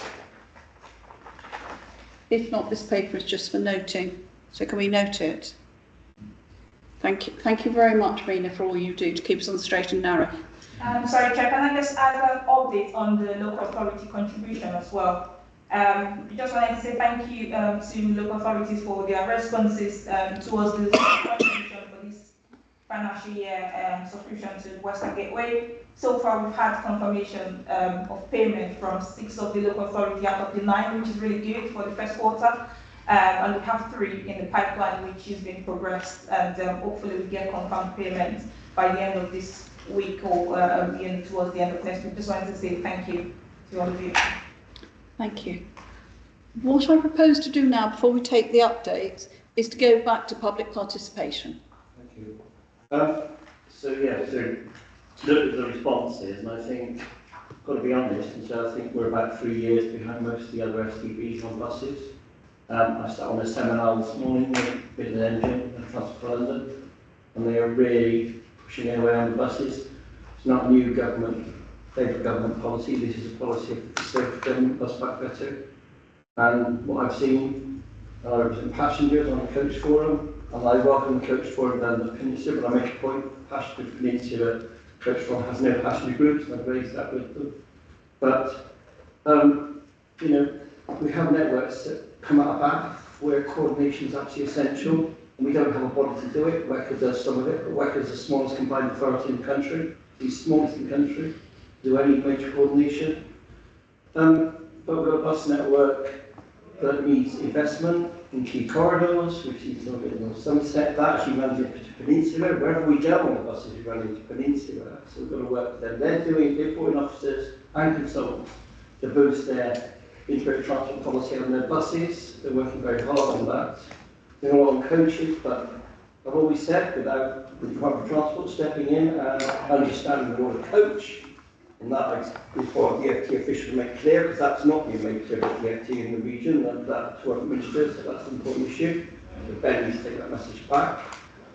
If not, this paper is just for noting. So can we note it? Thank you. Thank you very much, Rena, for all you do to keep us on the straight and narrow. Sorry, Chair, can I just add an update on the local authority contribution as well? Just wanted to say thank you to local authorities for their responses towards the contribution for this financial year subscription to Western Gateway. So far, we've had confirmation of payment from 6 of the local authority out of the 9, which is really good for the first quarter. And we have 3 in the pipeline, which is being progressed, and hopefully we get confirmed payments by the end of this week or towards the end of next week. Just wanted to say thank you to all of you. Thank you. What I propose to do now, before we take the updates, is to go back to public participation. Thank you. So look at the responses, and I think, I've got to be honest, and so I think we're about 3 years behind most of the other STBs on buses. I sat on a seminar this morning with Business Engine and Transport for London, and they are really pushing their way on the buses. It's not a new favourite government policy. This is a policy of the Conservative government bus back better. And what I've seen I represent passengers on the coach forum, and I welcome the coach forum down the peninsula, but I make a point, passenger peninsula coach forum has no passenger groups, and I've raised that with them. But, you know, we have networks that come out of back where coordination is actually essential, and we don't have a body to do it. WECA does some of it, but WECA is the smallest combined authority in the country. It's the smallest in the country to do any major coordination. But we've got a bus network that needs investment in key corridors, which needs a little bit more Somerset. That actually runs into Peninsula. Wherever we go on the buses, we run into Peninsula. So we've got to work with them. They're doing reporting officers and consultants to boost their integrated transport policy on their buses. They're working very hard on that. Doing a lot on coaches, but I've always said, without the Department of Transport stepping in and understanding the role of coach, and that is what the FT official make clear, because that's not being made clear with the FT in the region, and that's what ministers, so that's an important issue. So Ben needs to take that message back.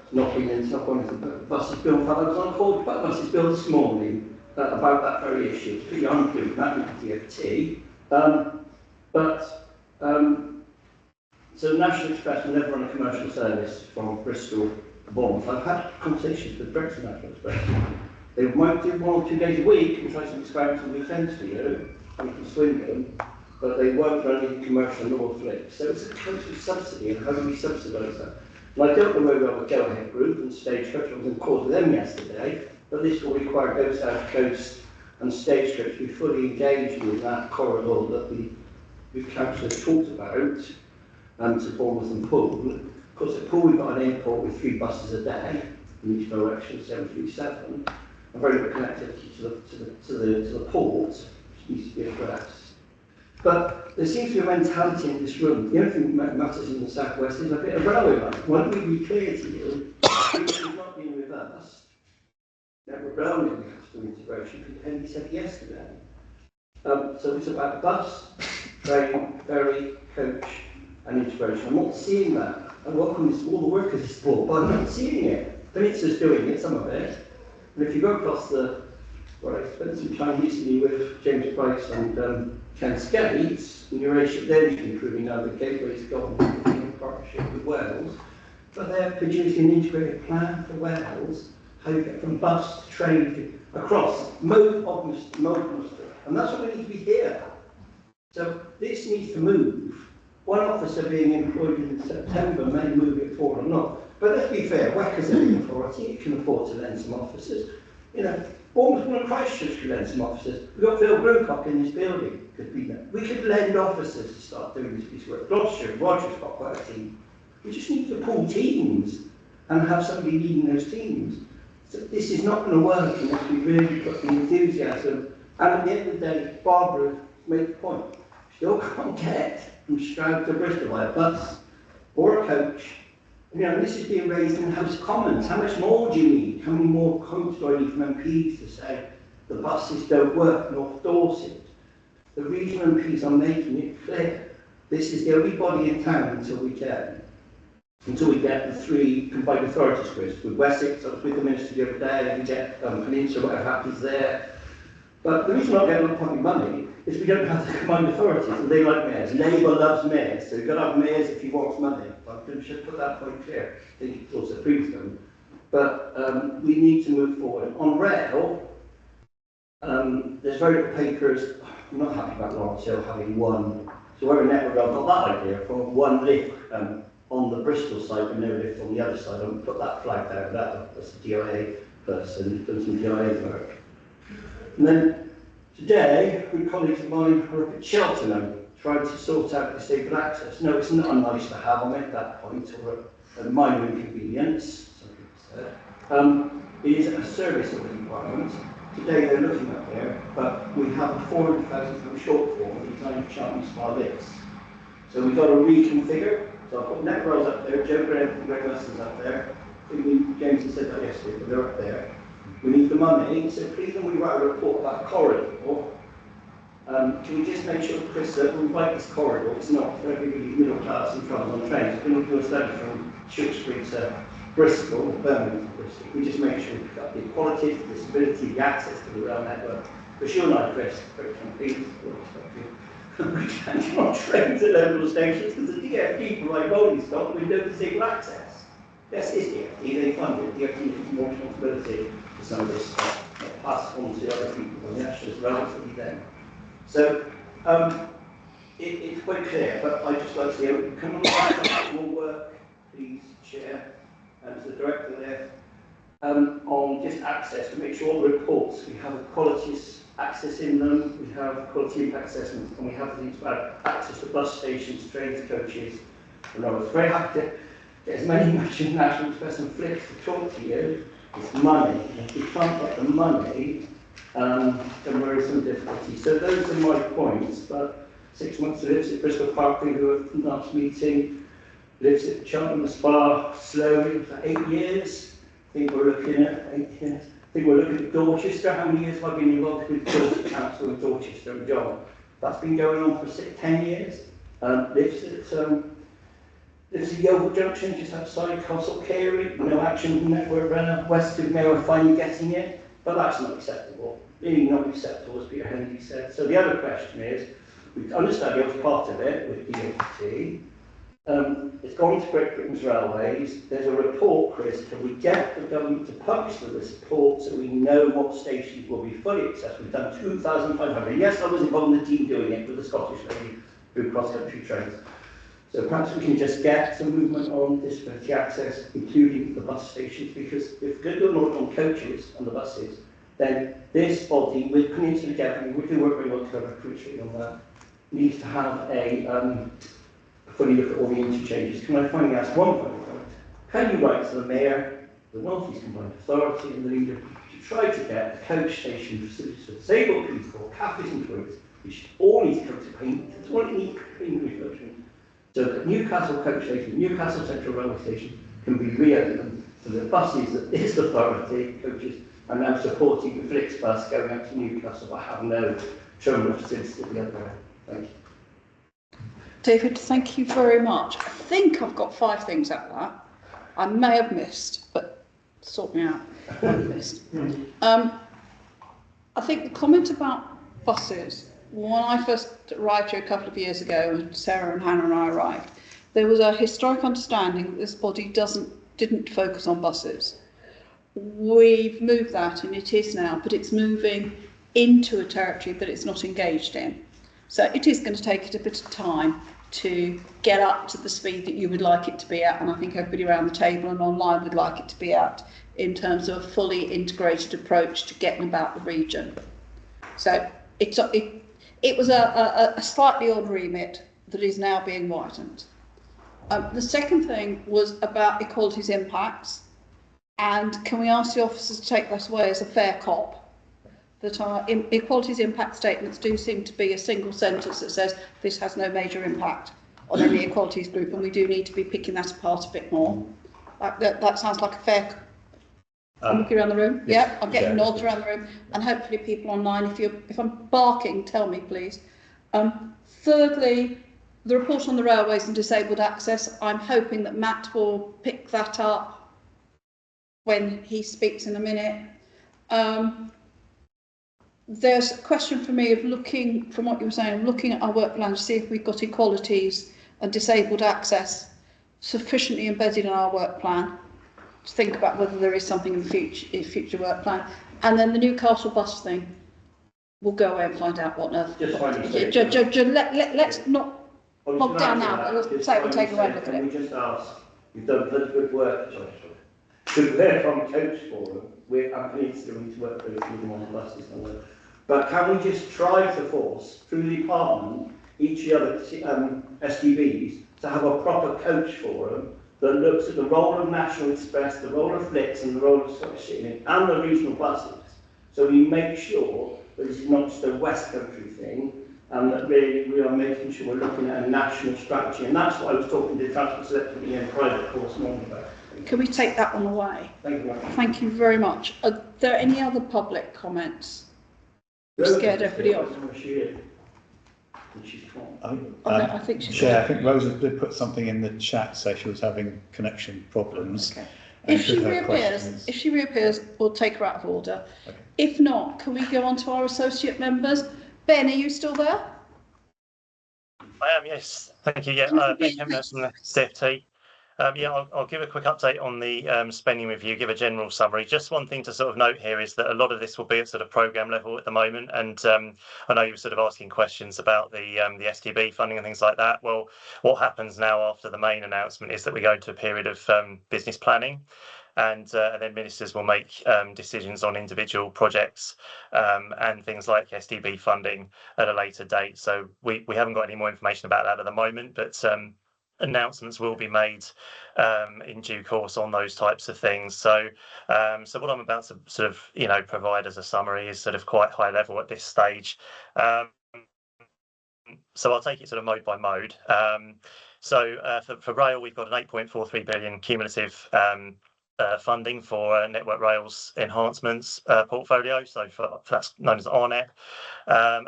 It's not been in top on the buses bill. In fact, I was on a call about buses bill this morning about that very issue. It's pretty unclear, that with the FT. So National Express will never run a commercial service from Bristol to Bournemouth. I've had conversations with Brexit National Express. They might do 1 or 2 days a week and try some experiments on weekends for you, we can swing them, but they won't run any commercial nor flips. So it's a case of subsidy, and how do we subsidise that? And I don't know where we are with Go Ahead Group and Stagecoach. I was in court with them yesterday, but this will require Go South Coast and Stagecoach to be fully engaged in that corridor that the council has talked about, to Bournemouth and Poole. Of course, at Poole we've got an airport with 3 buses a day in each direction, 737. And very good connectivity to the port, which needs to be addressed. But there seems to be a mentality in this room. The only thing that matters in the southwest is a bit of railway line. Why don't we be clear to you, it's not been reversed. Now we're grounded in customer integration, because Henry said yesterday. So it's about bus, train, ferry, coach, and integration. I'm not seeing that. I welcome all the workers of sport, but I'm not seeing it. Peninsula's doing it, some of it. And if you go across I spent some time recently with James Price and Ken Skates, and you're actually they're improving now the Gateway's got in partnership with Wales, but they're producing an integrated plan for Wales, how you get from bus to train across mode of and that's what we need to be here. So this needs to move. One officer being employed in September may move it forward or not. But let's be fair, WECA's an authority, it can afford to lend some officers. You know, Bournemouth and Christchurch could lend some officers. We've got Phil Brewcock in this building, could be there. We could lend officers to start doing this piece of work. Gloucestershire, Roger's got quite a team. We just need to pull teams and have somebody leading those teams. So this is not going to work unless we really put the enthusiasm. And at the end of the day, Barbara made the point. Still can't get from Stroud to Bristol by a bus or a coach. You know, this is being raised in the House of Commons. How much more do you need? How many more quotes do I need from MPs to say the buses don't work, North Dorset? The regional MPs are making it clear. This is the only body in town until we get the 3 combined authorities, Chris. With Wessex, I was with the Minister the other day, we get Peninsula, whatever happens there. But the reason we're not getting a public money is we don't have the combined authorities, and they like mayors. Labour loves mayors, so you've got to have mayors if you want money. I should put that point clear. I think it also proves them. But we need to move forward. On rail, there's very little papers. I'm not happy about Lawrence Hill having one. So where in Network I've got that idea from one lift on the Bristol side and no lift on the other side. I'm put that flag down. That's a DIA person who's done some DIA work. And then today, with colleagues of mine were up at Cheltenham trying to sort out disabled access. No, it's not a nice to have, I'll make that point, or a minor inconvenience, some people said. It is a service of the department. Today they're looking up there, but we have a £400,000 shortfall in time Cheltenham Spa lifts. So we've got to reconfigure. So I've got Networld's up there, Joe Graham from Great Western's up there. I think James has said that yesterday, but they're up there. We need the money, so please when we write a report about corridor, can we just make sure, Chris, that we write this corridor, it's not for everybody middle class and trouble on trains. We're going to do a study from Tewkesbury to Bristol, Birmingham to Bristol. We just make sure we've got the equality, the disability, the access to the rail network. But you and I, Chris, very campaign, we can't get on trains at local stations because the DFT provide rolling stock with no disabled access. Yes, it's DFT, they fund it. DFT has more responsibility for some of this stuff, pass on to other people, and that's just relatively them. So, it's quite clear, but I'd just like to say, can we more work, please, Chair, and to the Director there, on just access, to make sure all the reports, we have a quality access in them, we have quality impact assessments, and we have things about access to bus stations, trains, coaches. And I was very happy to get as many National Express and Flicks to talk to you. It's money. If we can't get the money, then we're in some difficulty. So those are my points. But 6 months lives at Bristol Park, who were from last meeting, lives at Cheltenham Spa slowly for 8 years. I think we're looking at 8 years. I think we're looking at Dorchester. How many years have I been involved with Dorchester Council and Dorchester and John? That's been going on for 10 years. Lives at Yeovil Junction, just outside Castle Carey. No action from Network Runner. West of Mayo are finally getting it, but that's not acceptable. Really not acceptable, as Peter Henry said. So the other question is, we understand it was part of it with DFT. It's gone to Great Britain's Railways. There's a report, Chris. Can we get the government to publish the report so we know what stations will be fully accessible? We've done 2,500. Yes, I was involved in the team doing it with the Scottish lady through cross-country trains. So perhaps we can just get some movement on disability access, including the bus stations, because if we're going to look on coaches and the buses, then this body, with Peninsula Gathering, we do work very well together, appreciate on that, needs to have a fully look at all the interchanges. Can I finally ask one final point? Can you write to the Mayor, the North East Combined Authority and the leader to try to get a coach station facilities for disabled people, cafes and toilets, which all need to come to payment, it's all need payment refurbishment. So that Newcastle coach station, Newcastle Central Railway Station can be reopened for the buses that this authority, coaches, are now supporting the Flix bus going up to Newcastle, but have no terminal facilities at the other end. Thank you. David, thank you very much. I think I've got 5 things out of that. I may have missed, but sort me out if I've missed. I think the comment about buses, when I first arrived here a couple of years ago, and Sarah and Hannah and I arrived, there was a historic understanding that this body didn't focus on buses. We've moved that, and it is now, but it's moving into a territory that it's not engaged in. So it is going to take it a bit of time to get up to the speed that you would like it to be at, and I think everybody around the table and online would like it to be at, in terms of a fully integrated approach to getting about the region. So it was a slightly odd remit that is now being widened. The second thing was about equality's impacts, and can we ask the officers to take that away as a fair cop? That our equality's impact statements do seem to be a single sentence that says this has no major impact on any equalities group, and we do need to be picking that apart a bit more. That sounds like a fair. I'm looking around the room. Yes, Yeah, I'm getting nods around the room, and hopefully people online, if I'm barking, tell me please. Thirdly, the report on the railways and disabled access. I'm hoping that Matt will pick that up when he speaks in a minute. There's a question for me of looking, from what you were saying, looking at our work plan to see if we've got equalities and disabled access sufficiently embedded in our work plan, to think about whether there is something in the future work plan. And then the Newcastle bus thing, we'll go away and find out what on earth. Let's not log down now. Let's say we'll take away and look at it. Can we just ask, you've done pretty good work, to learn from Coach Forum, we're going to work with them on the buses. But can we just try to force, through the department, each of the other STBs to have a proper coach forum that looks at the role of National Express, the role of Flix and the role of Scottish Shipping and the regional buses. So we make sure that this is not just a West Country thing, and that really we are making sure we're looking at a national strategy. And that's what I was talking to the Transport Select in private course morning about. Can we take that one away? Thank you. Thank you very much. Are there any other public comments? Scared everybody off. I think she's Chair, I think Rosa did put something in the chat, say she was having connection problems. Okay. If she reappears, we'll take her out of order. Okay. If not, can we go on to our associate members? Ben, are you still there? I am, yes. Thank you. Yeah, Ben Kemners from the CFT. Yeah, I'll give a quick update on the spending review, give a general summary. Just one thing to sort of note here is that a lot of this will be at sort of programme level at the moment. And I know you were sort of asking questions about the STB funding and things like that. Well, what happens now after the main announcement is that we go into a period of business planning. And then ministers will make decisions on individual projects and things like STB funding at a later date. So we haven't got any more information about that at the moment, but announcements will be made in due course on those types of things. So so what I'm about to sort of provide as a summary is sort of quite high level at this stage. So I'll take it sort of mode by mode. So for rail, we've got an 8.43 billion cumulative funding for Network Rail's enhancements portfolio. So that's known as RNEP.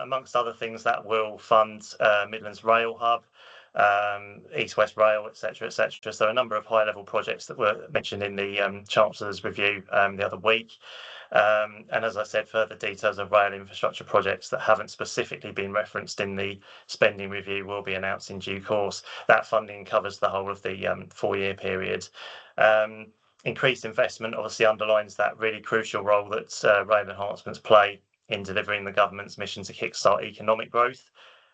Amongst other things, that will fund Midlands Rail Hub, East West Rail, etc., etc. So a number of high-level projects that were mentioned in the Chancellor's review the other week. And as I said, further details of rail infrastructure projects that haven't specifically been referenced in the spending review will be announced in due course. That funding covers the whole of the 4-year period. Increased investment obviously underlines that really crucial role that rail enhancements play in delivering the government's mission to kickstart economic growth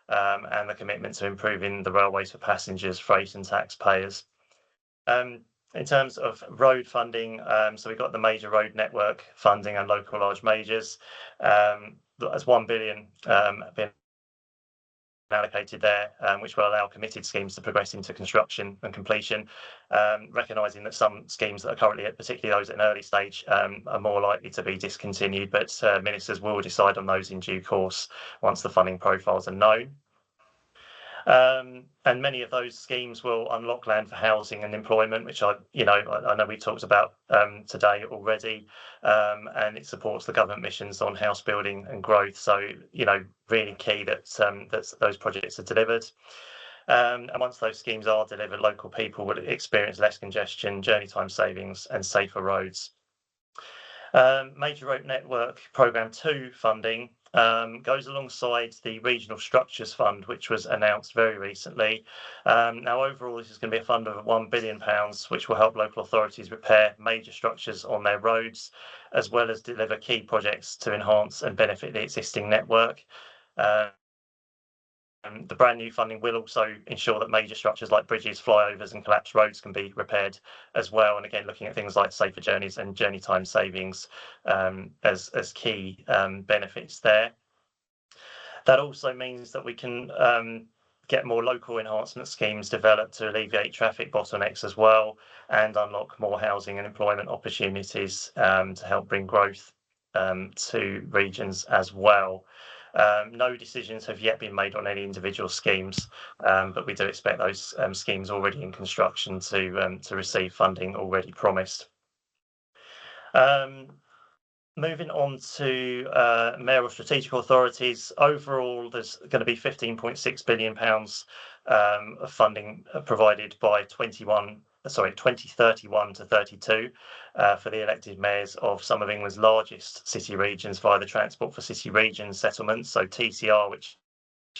and the commitment to improving the railways for passengers, freight and taxpayers. In terms of road funding, so we've got the major road network funding and local large majors. There's 1 billion been allocated there, which will allow committed schemes to progress into construction and completion, recognising that some schemes that are currently, particularly those at an early stage, are more likely to be discontinued, but ministers will decide on those in due course once the funding profiles are known. And many of those schemes will unlock land for housing and employment, which I know we talked about today already, and it supports the government missions on house building and growth. So really key that those projects are delivered. And once those schemes are delivered, local people will experience less congestion, journey time savings, and safer roads. Major Road Network Programme 2 funding goes alongside the Regional Structures Fund, which was announced very recently. Now, overall, this is going to be a fund of £1 billion, which will help local authorities repair major structures on their roads, as well as deliver key projects to enhance and benefit the existing network. The brand new funding will also ensure that major structures like bridges, flyovers and collapsed roads can be repaired as well. And again, looking at things like safer journeys and journey time savings as key benefits there. That also means that we can get more local enhancement schemes developed to alleviate traffic bottlenecks as well and unlock more housing and employment opportunities to help bring growth to regions as well. No decisions have yet been made on any individual schemes, but we do expect those schemes already in construction to receive funding already promised. Moving on to mayoral strategic authorities, overall there's going to be £15.6 billion of funding provided by 2031 to 32 for the elected mayors of some of England's largest city regions via the Transport for City Regions settlement, so TCR, which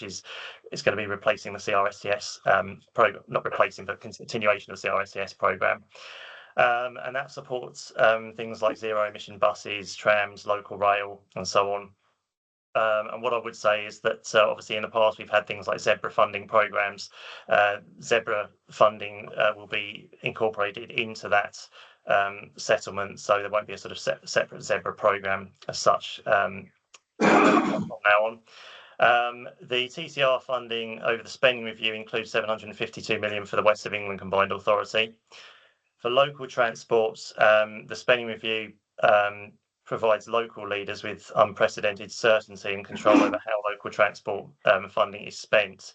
is going to be replacing the CRSTS program, not replacing, but continuation of the CRSTS program. And that supports things like zero emission buses, trams, local rail, and so on. And what I would say is that obviously in the past we've had things like zebra funding programs. Zebra funding will be incorporated into that settlement, so there won't be a sort of separate zebra program as such from now on. The TCR funding over the spending review includes 752 million for the West of England Combined Authority. For local transports, the spending review provides local leaders with unprecedented certainty and control over how local transport funding is spent.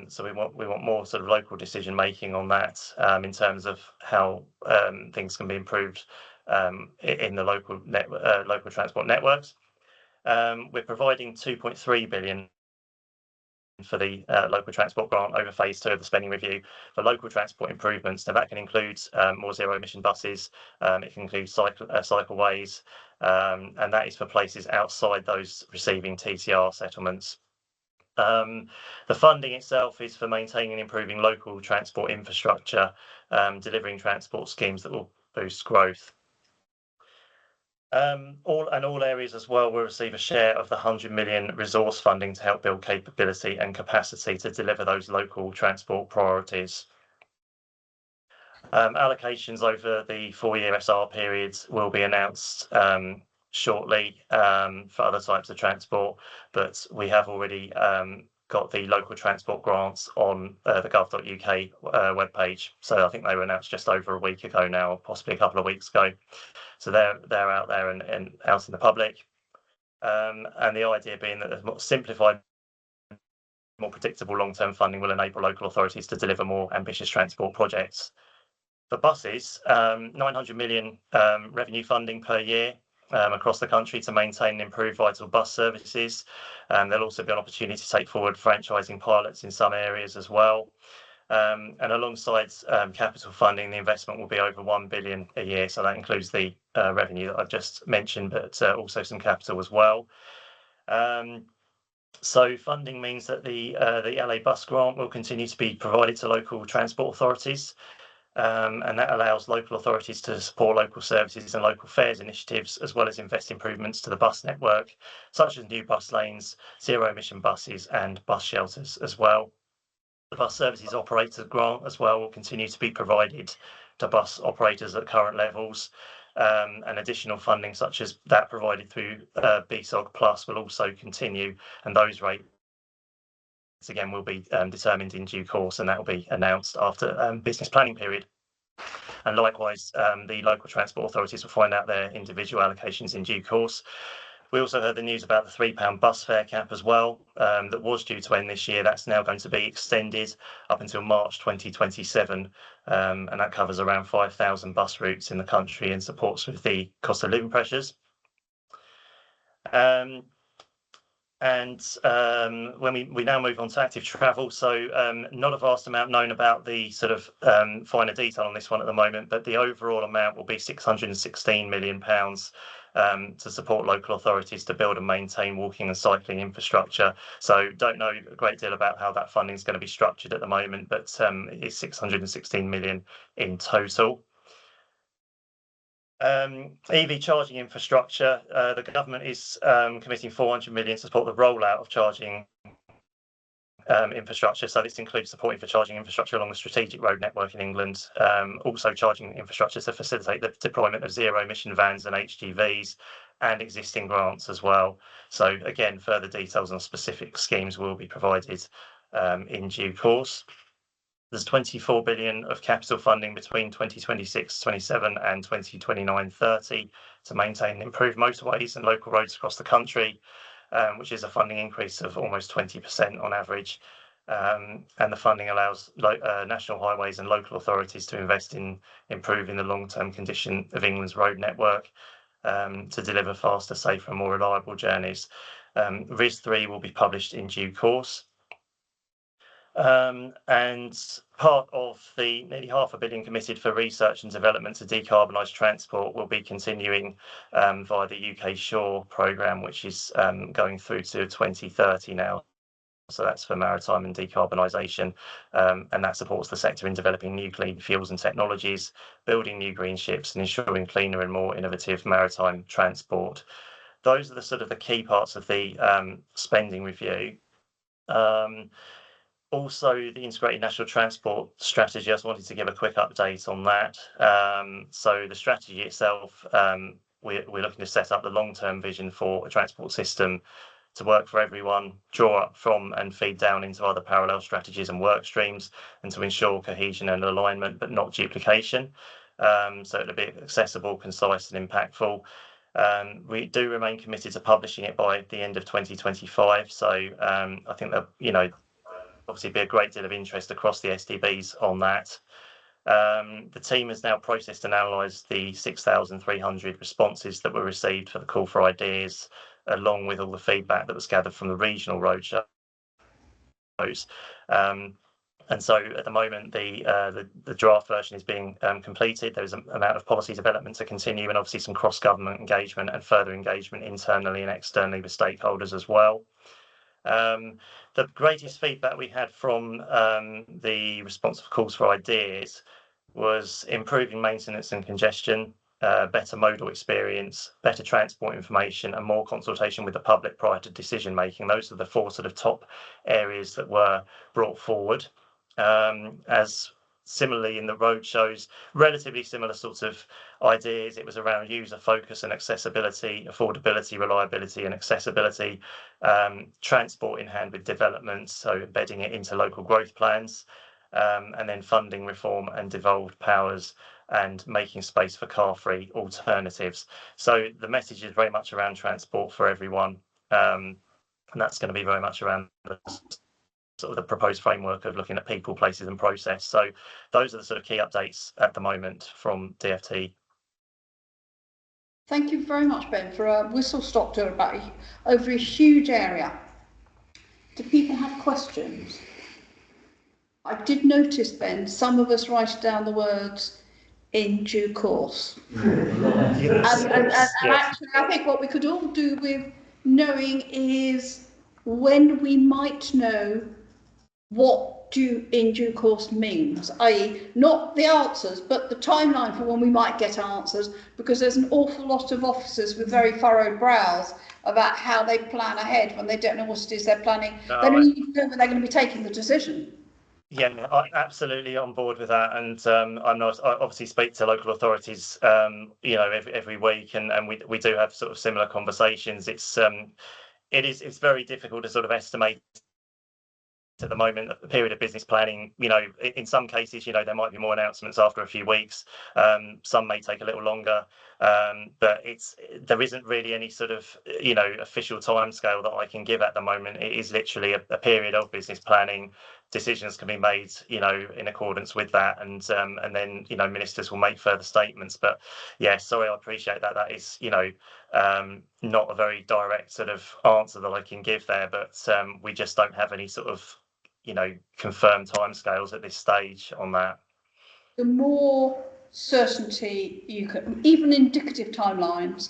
So we want more sort of local decision making on that in terms of how things can be improved in the local transport networks. We're providing 2.3 billion for the local transport grant over phase 2 of the spending review for local transport improvements. Now that can include more zero emission buses, it can include cycleways, and that is for places outside those receiving TCR settlements. The funding itself is for maintaining and improving local transport infrastructure, delivering transport schemes that will boost growth. All areas as well will receive a share of the 100 million resource funding to help build capability and capacity to deliver those local transport priorities. Allocations over the 4-year SR periods will be announced shortly for other types of transport, but we have already got the local transport grants on the gov.uk webpage. So I think they were announced just over a week ago now, or possibly a couple of weeks ago. So they're out there and out in the public. And the idea being that a more simplified, more predictable long-term funding will enable local authorities to deliver more ambitious transport projects. For buses, 900 million revenue funding per year across the country to maintain and improve vital bus services. There'll also be an opportunity to take forward franchising pilots in some areas as well. And alongside capital funding, the investment will be over 1 billion a year. So that includes the revenue that I've just mentioned, but also some capital as well. So funding means that the LA bus grant will continue to be provided to local transport authorities. And that allows local authorities to support local services and local fares initiatives, as well as invest improvements to the bus network, such as new bus lanes, zero emission buses and bus shelters as well. The bus services operator grant as well will continue to be provided to bus operators at current levels, and additional funding such as that provided through BSOG Plus will also continue, and those rates again will be determined in due course, and that will be announced after business planning period. And likewise, the local transport authorities will find out their individual allocations in due course. We also heard the news about the £3 bus fare cap as well, that was due to end this year. That's now going to be extended up until March 2027, and that covers around 5,000 bus routes in the country and supports with the cost of living pressures. When we now move on to active travel, so not a vast amount known about the sort of finer detail on this one at the moment, but the overall amount will be £616 million to support local authorities to build and maintain walking and cycling infrastructure. So don't know a great deal about how that funding is going to be structured at the moment, but it's 616 million in total. EV charging infrastructure, the government is committing 400 million to support the rollout of charging infrastructure. So this includes supporting for charging infrastructure along the strategic road network in England, also charging infrastructure to facilitate the deployment of zero emission vans and HGVs, and existing grants as well. So again, further details on specific schemes will be provided in due course. There's 24 billion of capital funding between 2026-27 and 2029-30 to maintain and improve motorways and local roads across the country, which is a funding increase of almost 20% on average. And the funding allows national highways and local authorities to invest in improving the long-term condition of England's road network to deliver faster, safer and more reliable journeys. RIS3 will be published in due course. And part of the nearly £500 million committed for research and development to decarbonise transport will be continuing via the UK Shore programme, which is going through to 2030 now. So that's for maritime and decarbonisation, and that supports the sector in developing new clean fuels and technologies, building new green ships and ensuring cleaner and more innovative maritime transport. Those are the sort of the key parts of the spending review. Also, the Integrated National Transport Strategy, I just wanted to give a quick update on that. So the strategy itself, we're looking to set up the long-term vision for a transport system to work for everyone, draw up from and feed down into other parallel strategies and work streams, and to ensure cohesion and alignment, but not duplication. So it'll be accessible, concise and impactful. We do remain committed to publishing it by the end of 2025. So I think that, obviously be a great deal of interest across the STBs on that. The team has now processed and analysed the 6,300 responses that were received for the call for ideas, along with all the feedback that was gathered from the regional roadshows. And so at the moment, the draft version is being completed. There's an amount of policy development to continue, and obviously some cross-government engagement and further engagement internally and externally with stakeholders as well. The greatest feedback we had from the response of calls for ideas was improving maintenance and congestion, better modal experience, better transport information, and more consultation with the public prior to decision making. Those are the four sort of top areas that were brought forward. As similarly in the roadshows, relatively similar sorts of ideas. It was around user focus and accessibility, affordability, reliability and accessibility, transport in hand with development, so embedding it into local growth plans, and then funding reform and devolved powers and making space for car-free alternatives. So the message is very much around transport for everyone, and that's going to be very much around the sort of the proposed framework of looking at people, places and process. So those are the sort of key updates at the moment from DFT. Thank you very much, Ben, for a whistle-stop tour about over a huge area. Do people have questions? I did notice, Ben, some of us write down the words in due course. And actually, I think what we could all do with knowing is when we might know what in due course means, i.e. not the answers, but the timeline for when we might get answers, because there's an awful lot of officers with very furrowed brows about how they plan ahead when they don't know what it is they're planning. No, they don't even know when they're going to be taking the decision. Yeah, I'm absolutely on board with that, and I obviously speak to local authorities, you know, every week, and we do have sort of similar conversations. It's very difficult to sort of estimate at the moment the period of business planning. You know, in some cases, you know, there might be more announcements after a few weeks. Some may take a little longer, but there isn't really any sort of, you know, official timescale that I can give at the moment. It is literally a period of business planning. Decisions can be made, you know, in accordance with that, and then, you know, ministers will make further statements. But yeah, sorry, I appreciate that. That is, you know, not a very direct sort of answer that I can give there, but we just don't have any sort of, you know, confirmed timescales at this stage on that. The more certainty you can, even indicative timelines,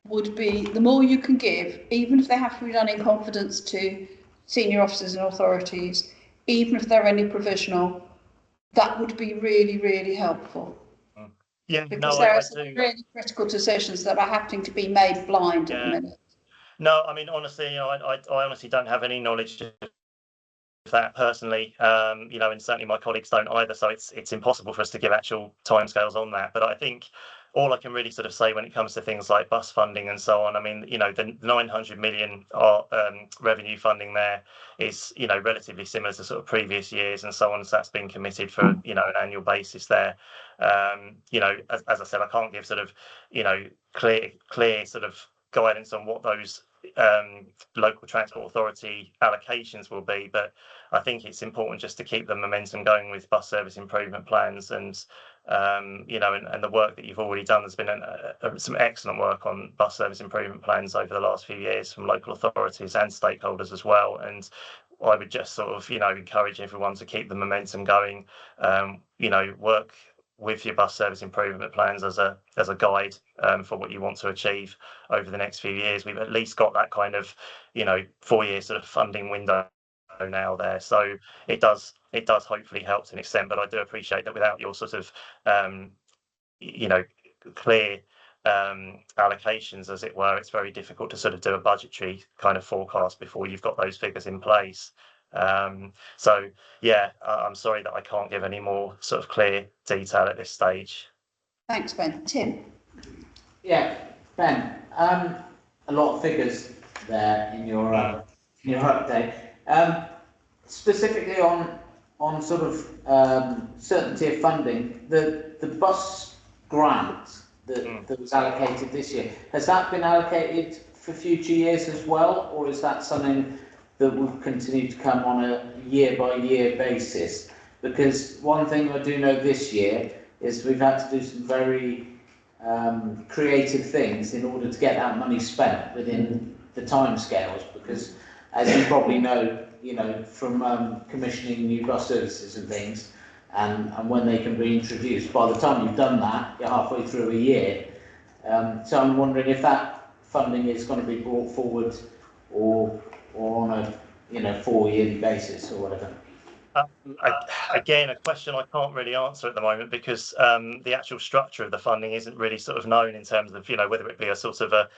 would be the more you can give, even if they have to be done in confidence to senior officers and authorities, even if they're only provisional, that would be really, really helpful. Yeah, because there are some really critical decisions that are happening to be made blind at the minute. No, I mean, honestly, you know, I honestly don't have any knowledge of that personally, you know, and certainly my colleagues don't either. So it's impossible for us to give actual timescales on that. But I think all I can really sort of say when it comes to things like bus funding and so on, I mean, you know, the 900 million revenue funding there is, you know, relatively similar to sort of previous years and so on. So that's been committed for, you know, an annual basis there. You know, as I said, I can't give sort of, you know, clear sort of guidance on what those local transport authority allocations will be, but I think it's important just to keep the momentum going with bus service improvement plans, and you know, and the work that you've already done. There's been some excellent work on bus service improvement plans over the last few years from local authorities and stakeholders as well, and I would just sort of, you know, encourage everyone to keep the momentum going, you know, work with your bus service improvement plans as a guide for what you want to achieve over the next few years. We've at least got that kind of, you know, 4-year sort of funding window now there, so it does hopefully help to an extent. But I do appreciate that without your sort of you know, clear allocations, as it were, it's very difficult to sort of do a budgetary kind of forecast before you've got those figures in place. So yeah, I'm sorry that I can't give any more sort of clear detail at this stage. Thanks, Ben. Tim? Yeah, Ben, a lot of figures there in your update. Specifically on sort of certainty of funding, the bus grant that was allocated this year, has that been allocated for future years as well, or is that something that will continue to come on a year-by-year basis? Because one thing I do know this year is we've had to do some very creative things in order to get that money spent within the timescales, because as you probably know, you know, from commissioning new bus services and things, and when they can be introduced, by the time you've done that, you're halfway through a year. So I'm wondering if that funding is going to be brought forward or on a 4-yearly basis or whatever? Again, a question I can't really answer at the moment because the actual structure of the funding isn't really sort of known in terms of, whether it be a sort of a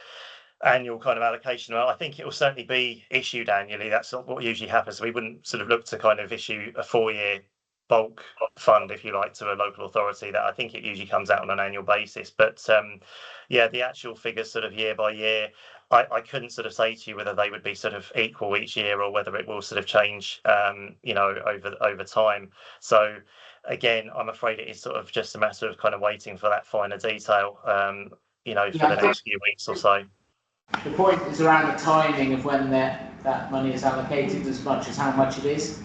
annual kind of allocation. I think it will certainly be issued annually. That's not what usually happens. We wouldn't sort of look to kind of issue a 4-year bulk fund, if you like, to a local authority. That I think it usually comes out on an annual basis. But yeah, the actual figures sort of year by year, I couldn't sort of say to you whether they would be sort of equal each year or whether it will sort of change, over time. So again, I'm afraid it is sort of just a matter of kind of waiting for that finer detail, for the next few weeks or so. The point is around the timing of when that money is allocated as much as how much it is.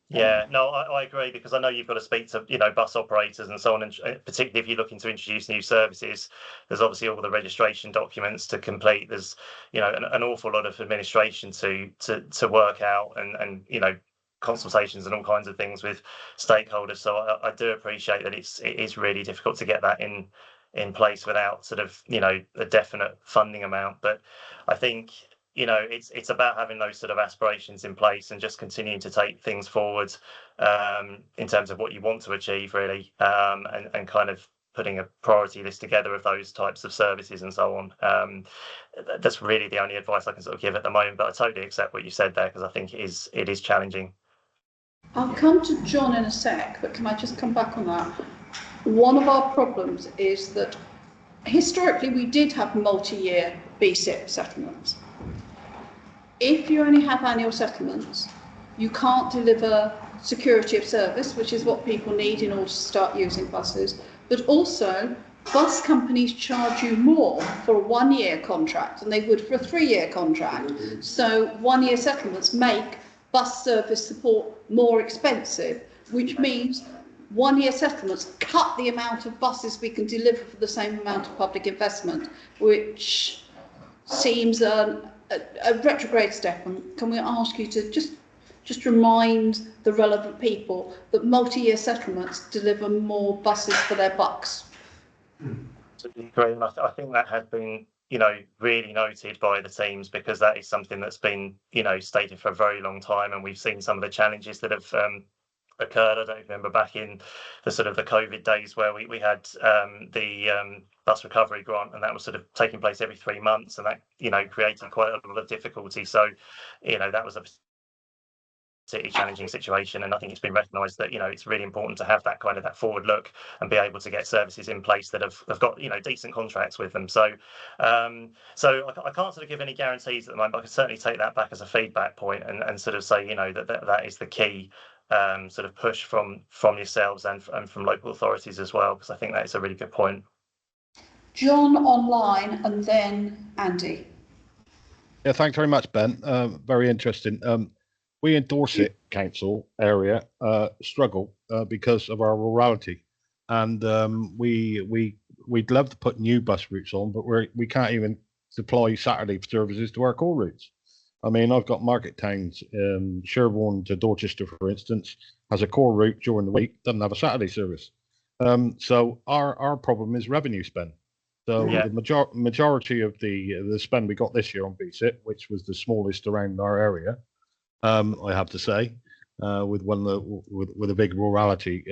Yeah, no, I agree, because I know you've got to speak to, bus operators and so on, and particularly if you're looking to introduce new services, there's obviously all the registration documents to complete. There's, an awful lot of administration to work out and consultations and all kinds of things with stakeholders. So I do appreciate that it is really difficult to get that in place without sort of, a definite funding amount. But I think, it's about having those sort of aspirations in place and just continuing to take things forward in terms of what you want to achieve, really, and kind of putting a priority list together of those types of services and so on. That's really the only advice I can sort of give at the moment, but I totally accept what you said there, because I think it is challenging. I'll come to John in a sec, but can I just come back on that? One of our problems is that historically we did have multi-year BSIP settlements. If you only have annual settlements, you can't deliver security of service, which is what people need in order to start using buses, but also bus companies charge you more for a 1-year contract than they would for a 3-year contract. So 1-year settlements make bus service support more expensive, which means 1-year settlements cut the amount of buses we can deliver for the same amount of public investment, which seems a retrograde step. And can we ask you to just remind the relevant people that multi-year settlements deliver more buses for their bucks? Absolutely agree, and I think that has been, really noted by the teams, because that is something that's been, stated for a very long time, and we've seen some of the challenges that have occurred. I don't remember back in the sort of the COVID days where we had the bus recovery grant, and that was sort of taking place every 3 months, and that created quite a lot of difficulty. So that was a particularly challenging situation, and I think it's been recognised that it's really important to have that kind of that forward look and be able to get services in place that have got decent contracts with them. So so I can't sort of give any guarantees at the moment, but I can certainly take that back as a feedback point and sort of say that is the key sort of push from yourselves and from local authorities as well, because I think that is a really good point. John online, and then Andy. Yeah, thanks very much, Ben. Very interesting. We in Dorset Council area struggle because of our rurality, and we'd love to put new bus routes on, but we can't even deploy Saturday services to our core routes. I mean, I've got market towns, Sherborne to Dorchester, for instance, has a core route during the week, doesn't have a Saturday service. So our problem is revenue spend. So Yeah. the majority of the spend we got this year on BSIP, which was the smallest around our area, I have to say, with with a big rurality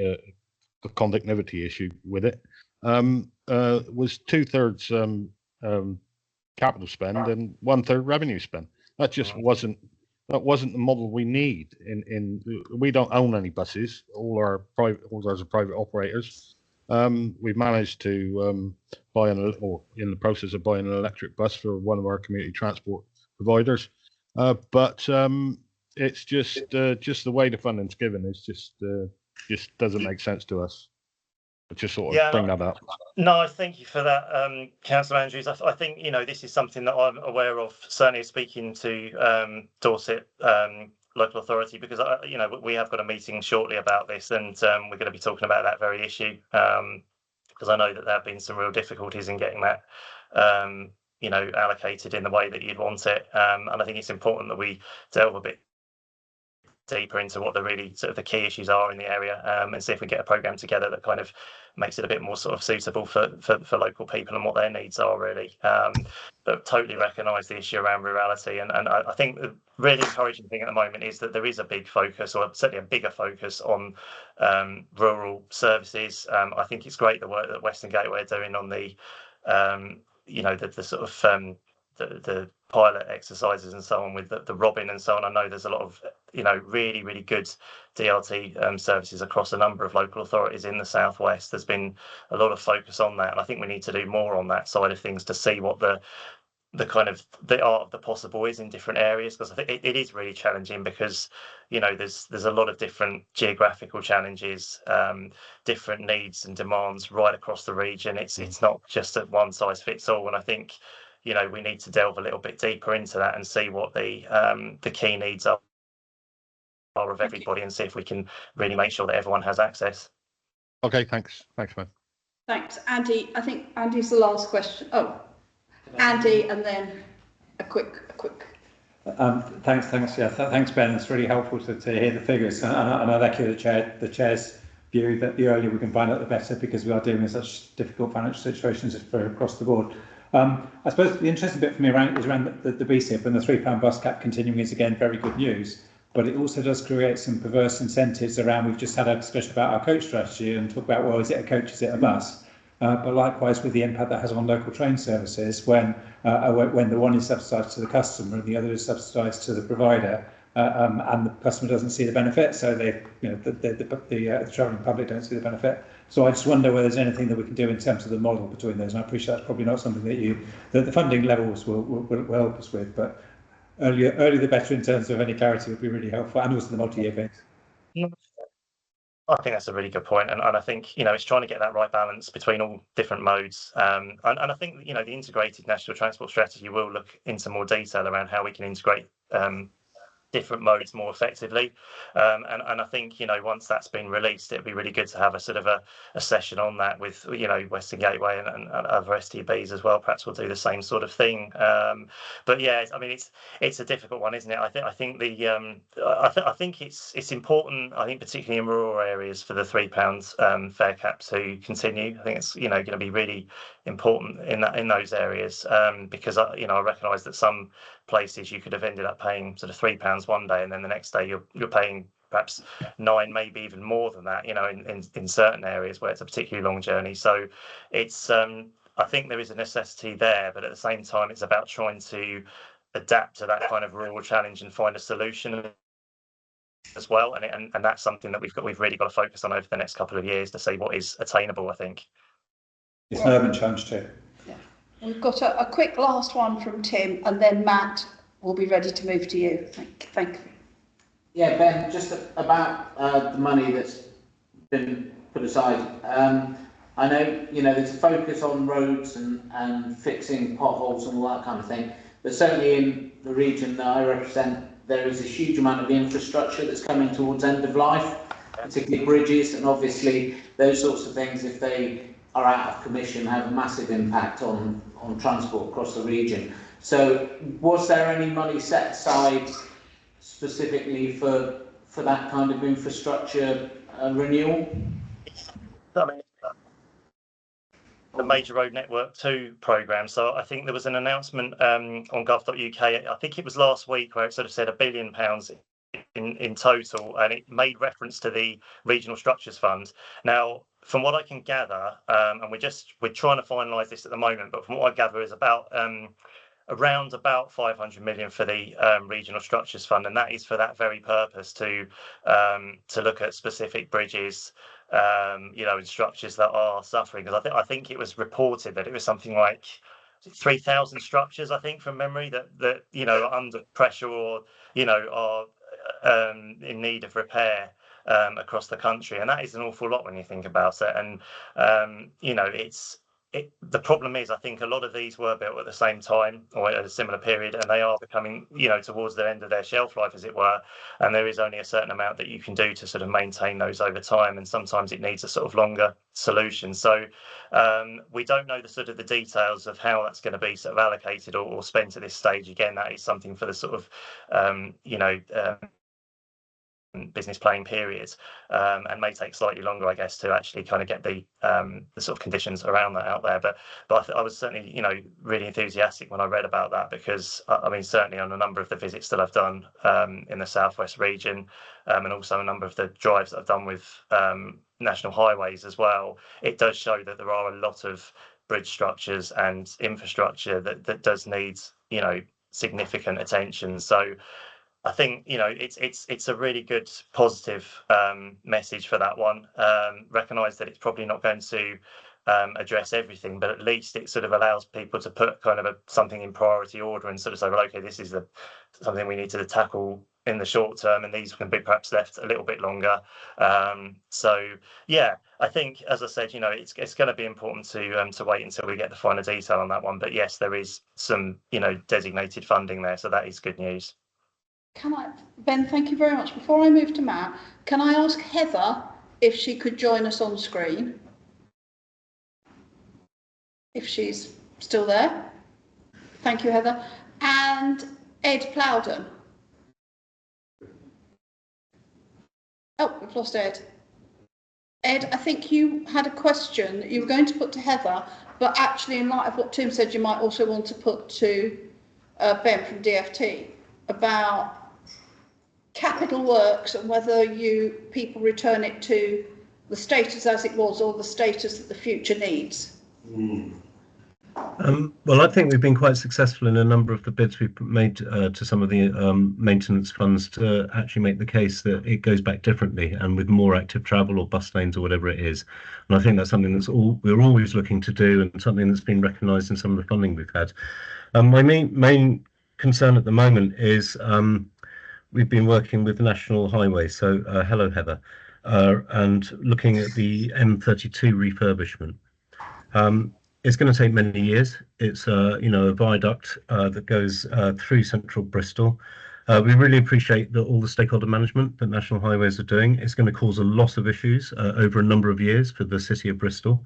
conductivity issue with it, was 2/3 capital spend and 1/3 revenue spend. That just wasn't the model we need. We don't own any buses. All ours are private operators. We've managed to buy or in the process of buying an electric bus for one of our community transport providers, but it's just the way the funding's given is just doesn't make sense to us. I just sort of bring that up. No, thank you for that, Councillor Andrews. I think this is something that I'm aware of, certainly speaking to Dorset local authority, because we have got a meeting shortly about this, and we're going to be talking about that very issue, because I know that there have been some real difficulties in getting that allocated in the way that you'd want it, and I think it's important that we delve a bit deeper into what the really sort of the key issues are in the area, and see if we get a programme together that kind of makes it a bit more sort of suitable for local people and what their needs are really. But totally recognise the issue around rurality, and I think the really encouraging thing at the moment is that there is a big focus, or certainly a bigger focus, on rural services. I think it's great the work that Western Gateway are doing on the the sort of the pilot exercises and so on with the Robin and so on. I know there's a lot of really good DRT services across a number of local authorities in the southwest. There's been a lot of focus on that, and I think we need to do more on that side of things to see what the kind of the art of the possible is in different areas, because I think it is really challenging, because there's a lot of different geographical challenges, different needs and demands right across the region. It's not just a one size fits all, and I think we need to delve a little bit deeper into that and see what the key needs are of everybody, and see if we can really make sure that everyone has access. Okay, thanks, man. Thanks, Andy. I think Andy's the last question. Oh, Andy, and then a quick. Thanks. Yeah, thanks, Ben. It's really helpful to hear the figures, and I'd echo the chair's view that the earlier we can find out, the better, because we are dealing with such difficult financial situations across the board. I suppose the interesting bit for me is around the BSIP, and the £3 bus cap continuing is again very good news. But it also does create some perverse incentives around. We've just had a discussion about our coach strategy and talk about, well, is it a coach, is it a bus? But likewise with the impact that has on local train services, when the one is subsidised to the customer and the other is subsidised to the provider, and the customer doesn't see the benefit, so the travelling public don't see the benefit. So I just wonder whether there's anything that we can do in terms of the model between those. And I appreciate that's probably not something that the funding levels will help us with, but earlier the better in terms of any clarity would be really helpful, and also the multi-year things. I think that's a really good point, and I think it's trying to get that right balance between all different modes, and I think the integrated national transport strategy will look into more detail around how we can integrate different modes more effectively, and I think once that's been released, it'd be really good to have a sort of a session on that with Western Gateway and other STBs as well. Perhaps we'll do the same sort of thing, but yeah, I mean it's a difficult one, isn't it? I think I think it's important, I think particularly in rural areas, for the £3 fare cap to continue. I think it's going to be really important in those areas, because I recognise that some places you could have ended up paying sort of £3 one day, and then the next day you're paying perhaps £9, maybe even more than that, in certain areas where it's a particularly long journey. So it's I think there is a necessity there, but at the same time it's about trying to adapt to that kind of rural challenge and find a solution as well, and that's something that we've really got to focus on over the next couple of years to see what is attainable, I think. It's an urban challenge too. We've got a quick last one from Tim, and then Matt will be ready to move to you. Thank you. Yeah, Ben, just about the money that's been put aside. I know there's a focus on roads and fixing potholes and all that kind of thing, but certainly in the region that I represent, there is a huge amount of infrastructure that's coming towards end of life, particularly bridges, and obviously those sorts of things, if they are out of commission, have a massive impact on transport across the region. So was there any money set aside specifically for that kind of infrastructure renewal? I mean, the Major Road Network 2 programme. So I think there was an announcement on gov.uk, I think it was last week, where it sort of said £1 billion in total, and it made reference to the Regional Structures Fund. Now, from what I can gather, and we're trying to finalise this at the moment, but from what I gather is around about 500 million for the Regional Structures Fund, and that is for that very purpose, to look at specific bridges, and structures that are suffering. Because I think it was reported that it was something like 3,000 structures, I think, from memory, that are under pressure or are in need of repair across the country, and that is an awful lot when you think about it. And the problem is, I think a lot of these were built at the same time or at a similar period, and they are becoming towards the end of their shelf life, as it were, and there is only a certain amount that you can do to sort of maintain those over time, and sometimes it needs a sort of longer solution. So we don't know the details of how that's going to be sort of allocated or spent at this stage. Again, that is something for the sort of business plan period, and may take slightly longer, I guess, to actually kind of get the sort of conditions around that out there. But I was certainly, you know, really enthusiastic when I read about that, because I mean, certainly on a number of the visits that I've done in the southwest region, and also a number of the drives that I've done with National Highways as well, it does show that there are a lot of bridge structures and infrastructure that does need, you know, significant attention. So I think, you know, it's a really good positive message for that one. Recognise that it's probably not going to address everything, but at least it sort of allows people to put kind of something in priority order and sort of say, well, okay, this is something we need to tackle in the short term, and these can be perhaps left a little bit longer. So yeah, I think, as I said, you know, it's going to be important to wait until we get the finer detail on that one. But yes, there is some, you know, designated funding there, so that is good news. Ben, thank you very much. Before I move to Matt, can I ask Heather if she could join us on screen? If she's still there. Thank you, Heather. And Ed Plowden. Oh, we've lost Ed. Ed, I think you had a question that you were going to put to Heather, but actually, in light of what Tim said, you might also want to put to Ben from DFT about capital works and whether people return it to the status as it was or the status that the future needs. Well, I think we've been quite successful in a number of the bids we've made to some of the maintenance funds to actually make the case that it goes back differently and with more active travel or bus lanes or whatever it is. And I think that's something we're always looking to do, and something that's been recognised in some of the funding we've had. My main concern at the moment is we've been working with National Highways, so hello Heather, and looking at the M32 refurbishment. It's going to take many years. It's you know, a viaduct that goes through central Bristol. We really appreciate all the stakeholder management that National Highways are doing. It's going to cause a lot of issues over a number of years for the city of Bristol.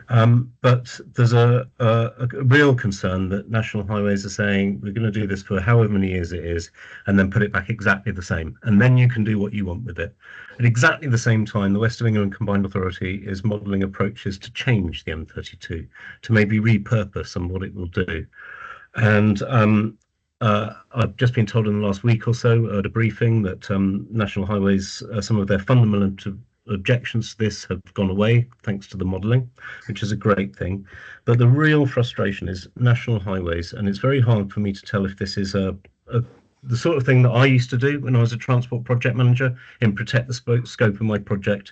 But there's a real concern that National Highways are saying we're going to do this for however many years it is, and then put it back exactly the same, and then you can do what you want with it. At exactly the same time, the West of England Combined Authority is modelling approaches to change the M32, to maybe repurpose on what it will do. And I've just been told in the last week or so at a briefing that National Highways, some of their fundamental objections to this have gone away thanks to the modelling, which is a great thing. But the real frustration is National Highways, and it's very hard for me to tell if this is the sort of thing that I used to do when I was a transport project manager in protect the scope of my project,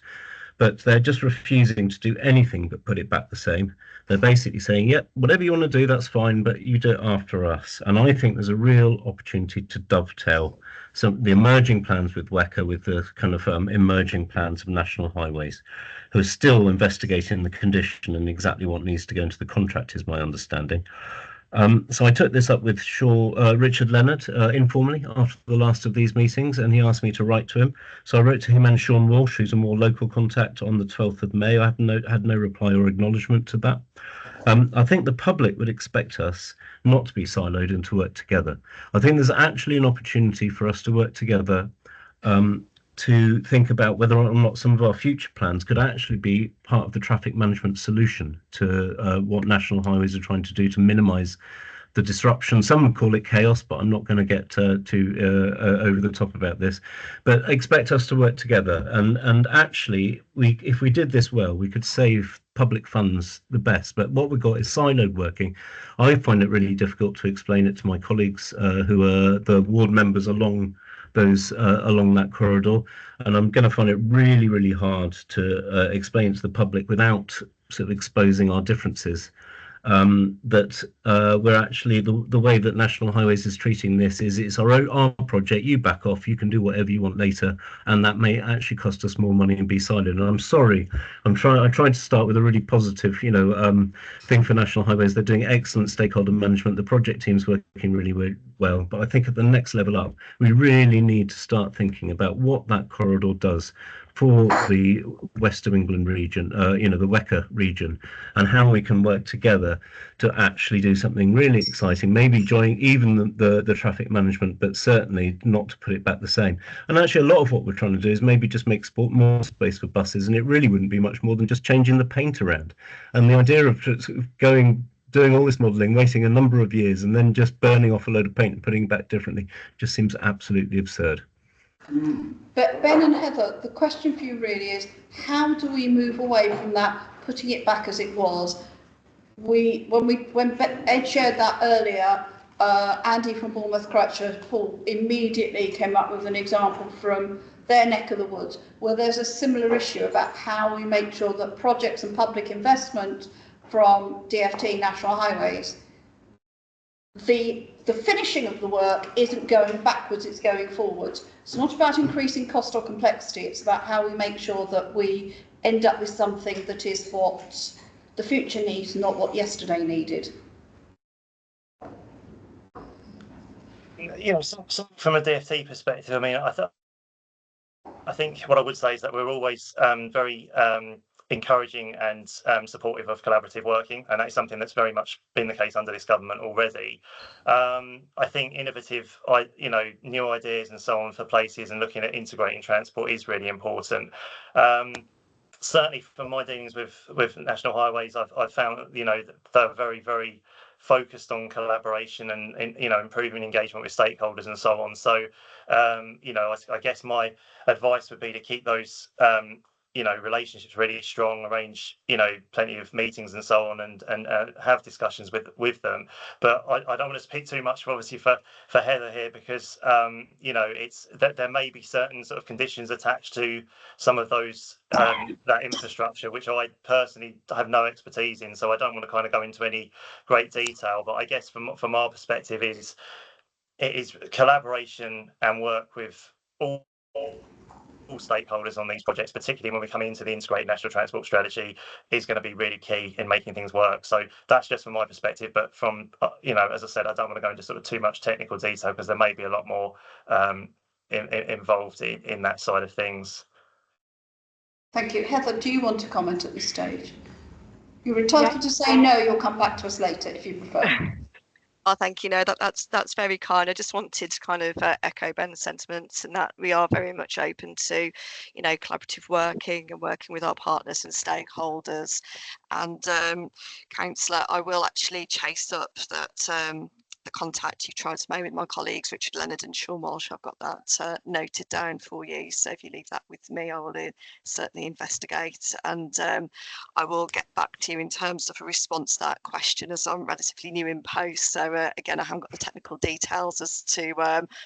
but they're just refusing to do anything but put it back the same. They're basically saying, yep, whatever you want to do, that's fine, but you do it after us. And I think there's a real opportunity to dovetail some the emerging plans with WECA with the kind of emerging plans of National Highways, who are still investigating the condition and exactly what needs to go into the contract, is my understanding. So I took this up with Richard Leonard informally after the last of these meetings, and he asked me to write to him. So I wrote to him and Sean Walsh, who's a more local contact, on the 12th of May. I had no reply or acknowledgement to that. I think the public would expect us not to be siloed and to work together. I think there's actually an opportunity for us to work together to think about whether or not some of our future plans could actually be part of the traffic management solution to what National Highways are trying to do to minimise the disruption. Some would call it chaos, but I'm not going to get too over the top about this. But expect us to work together, and actually, if we did this well, we could save public funds the best. But what we've got is siloed working. I find it really difficult to explain it to my colleagues who are the ward members along that corridor, and I'm going to find it really, really hard to explain to the public without sort of exposing our differences. That we're actually the way that National Highways is treating this is it's our project. You back off. You can do whatever you want later, and that may actually cost us more money and be silent. And I'm sorry. I tried to start with a really positive, thing for National Highways. They're doing excellent stakeholder management. The project team's working really well. But I think at the next level up, we really need to start thinking about what that corridor does for the West of England region, you know, the WECA region, and how we can work together to actually do something really exciting, maybe join even the traffic management, but certainly not to put it back the same. And actually a lot of what we're trying to do is maybe just make more space for buses, and it really wouldn't be much more than just changing the paint around. And the idea of doing all this modelling, waiting a number of years, and then just burning off a load of paint and putting it back differently just seems absolutely absurd. But Ben and Heather, the question for you really is, how do we move away from that, putting it back as it was? When Ed shared that earlier, Andy from Bournemouth Crutcher Paul immediately came up with an example from their neck of the woods, where there's a similar issue about how we make sure that projects and public investment from DFT National Highways, the finishing of the work isn't going backwards, it's going forwards. It's not about increasing cost or complexity, it's about how we make sure that we end up with something that is what the future needs, not what yesterday needed. You know, so from a DFT perspective, I mean, I think what I would say is that we're always very encouraging and supportive of collaborative working, and that's something that's very much been the case under this government already. I think innovative, new ideas and so on for places and looking at integrating transport is really important. Certainly from my dealings with National Highways, I've found, they're very, very focused on collaboration and improving engagement with stakeholders and so on. So, I guess my advice would be to keep those relationships really strong, arrange, plenty of meetings and so on, and have discussions with them. But I don't want to speak too much, obviously, for Heather here, because, it's that there may be certain sort of conditions attached to some of those, that infrastructure, which I personally have no expertise in. So I don't want to kind of go into any great detail. But I guess from our perspective it is collaboration and work with all stakeholders on these projects, particularly when we come into the integrated national transport strategy, is going to be really key in making things work. So that's just from my perspective, but from as I said, I don't want to go into sort of too much technical detail because there may be a lot more involved in that side of things. Thank you. Heather, do you want to comment at this stage? You're entitled to say no, you'll come back to us later if you prefer. Oh, thank you. No, that's very kind. I just wanted to kind of echo Ben's sentiments, and that we are very much open to, collaborative working and working with our partners and stakeholders. And Councillor, I will actually chase up that the contact you tried to make with my colleagues, Richard Leonard and Sean Walsh. I've got that noted down for you. So if you leave that with me, I will certainly investigate, and I will get back to you in terms of a response to that question, as I'm relatively new in post. So again, I haven't got the technical details as to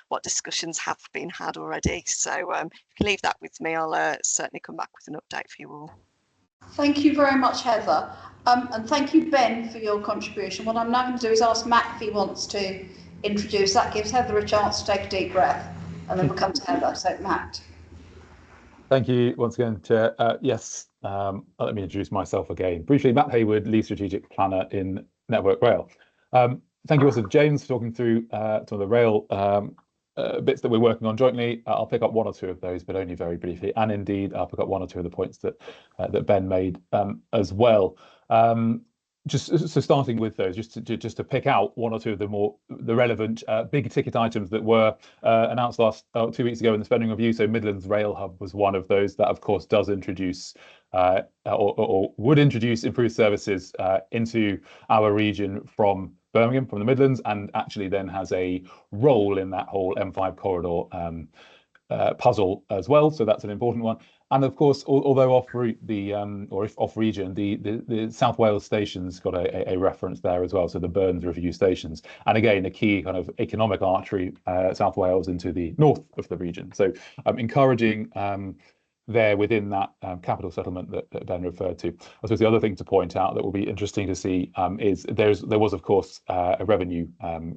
what discussions have been had already. So if you can leave that with me, I'll certainly come back with an update for you all. Thank you very much, Heather. And thank you, Ben, for your contribution. What I'm now going to do is ask Matt if he wants to introduce. That gives Heather a chance to take a deep breath, and then we'll come to Heather. So, Matt. Thank you once again, Chair. Yes, let me introduce myself again. Briefly, Matt Hayward, Lead Strategic Planner in Network Rail. Thank you also to James for talking through some of the rail bits that we're working on jointly. I'll pick up one or two of those, but only very briefly. And indeed, I'll pick up one or two of the points that Ben made as well. Just so starting with those, just to pick out one or two of the relevant big ticket items that were announced 2 weeks ago in the spending review. So Midlands Rail Hub was one of those that, of course, does introduce or would introduce improved services into our region from Birmingham, from the Midlands, and actually then has a role in that whole M5 corridor puzzle as well. So that's an important one. And of course, although off route or if off region, the South Wales stations got a reference there as well. So the Burns Review stations, and again a key kind of economic artery, South Wales into the north of the region. So encouraging there within that capital settlement that Ben referred to. I suppose the other thing to point out that will be interesting to see is there was of course a revenue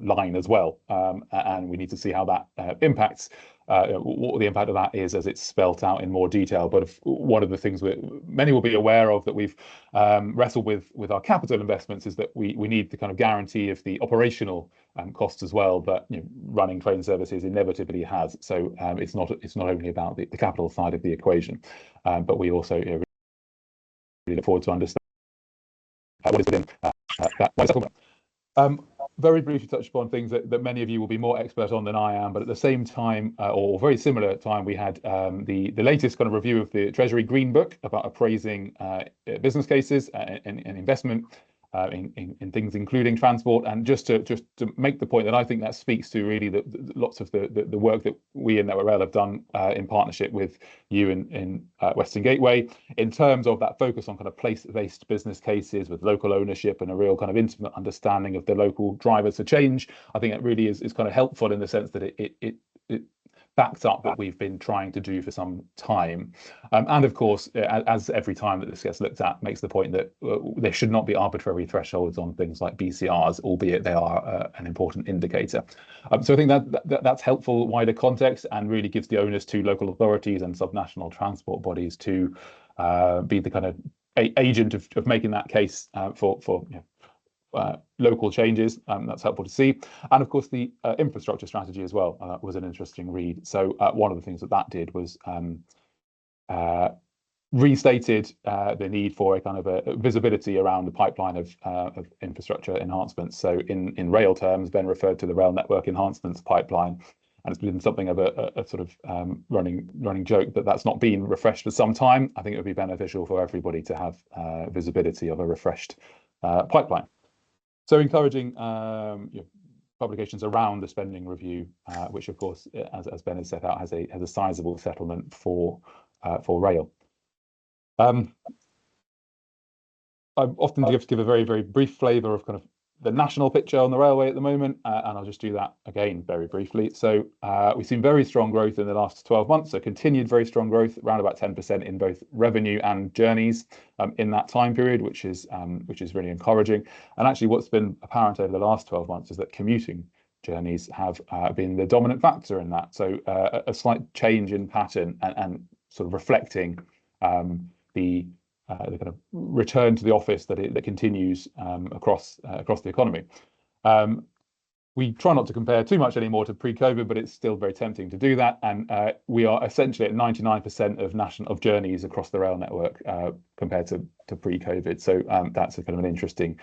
line as well, and we need to see how that impacts what the impact of that is as it's spelt out in more detail. But one of the things many will be aware of that we've wrestled with our capital investments is that we need the kind of guarantee of the operational costs as well that running train services inevitably has. So it's not only about the capital side of the equation, but we also really look forward to understand what is within that settlement. Very briefly touch upon things that many of you will be more expert on than I am, but at the same time, or very similar time, we had the latest kind of review of the Treasury Green Book about appraising business cases and investment in things including transport. And just to make the point that I think that speaks to really lots of the work that we in Network Rail have done in partnership with you in Western Gateway, in terms of that focus on kind of place-based business cases with local ownership and a real kind of intimate understanding of the local drivers for change. I think it really is kind of helpful in the sense that it backs up what we've been trying to do for some time. And of course, as every time that this gets looked at, makes the point that there should not be arbitrary thresholds on things like BCRs, albeit they are an important indicator. So I think that's helpful wider context and really gives the onus to local authorities and subnational transport bodies to be the kind of agent of making that case for local changes. That's helpful to see. And of course, the infrastructure strategy as well was an interesting read. So one of the things that did was restated the need for a kind of a visibility around the pipeline of infrastructure enhancements. So in rail terms, Ben referred to the rail network enhancements pipeline. And it's been something of a sort of running joke that's not been refreshed for some time. I think it would be beneficial for everybody to have visibility of a refreshed pipeline. So encouraging publications around the spending review, which of course, as Ben has set out, has a sizable settlement for rail. I often give a very brief flavour of kind of the national picture on the railway at the moment, and I'll just do that again very briefly. So we've seen very strong growth in the last 12 months, so continued very strong growth, around about 10% in both revenue and journeys in that time period, which is really encouraging. And actually what's been apparent over the last 12 months is that commuting journeys have been the dominant factor in that. So a slight change in pattern and sort of reflecting the kind of return to the office that continues across the economy. We try not to compare too much anymore to pre-COVID, but it's still very tempting to do that. And we are essentially at 99% of journeys across the rail network compared to pre-COVID. So that's a kind of an interesting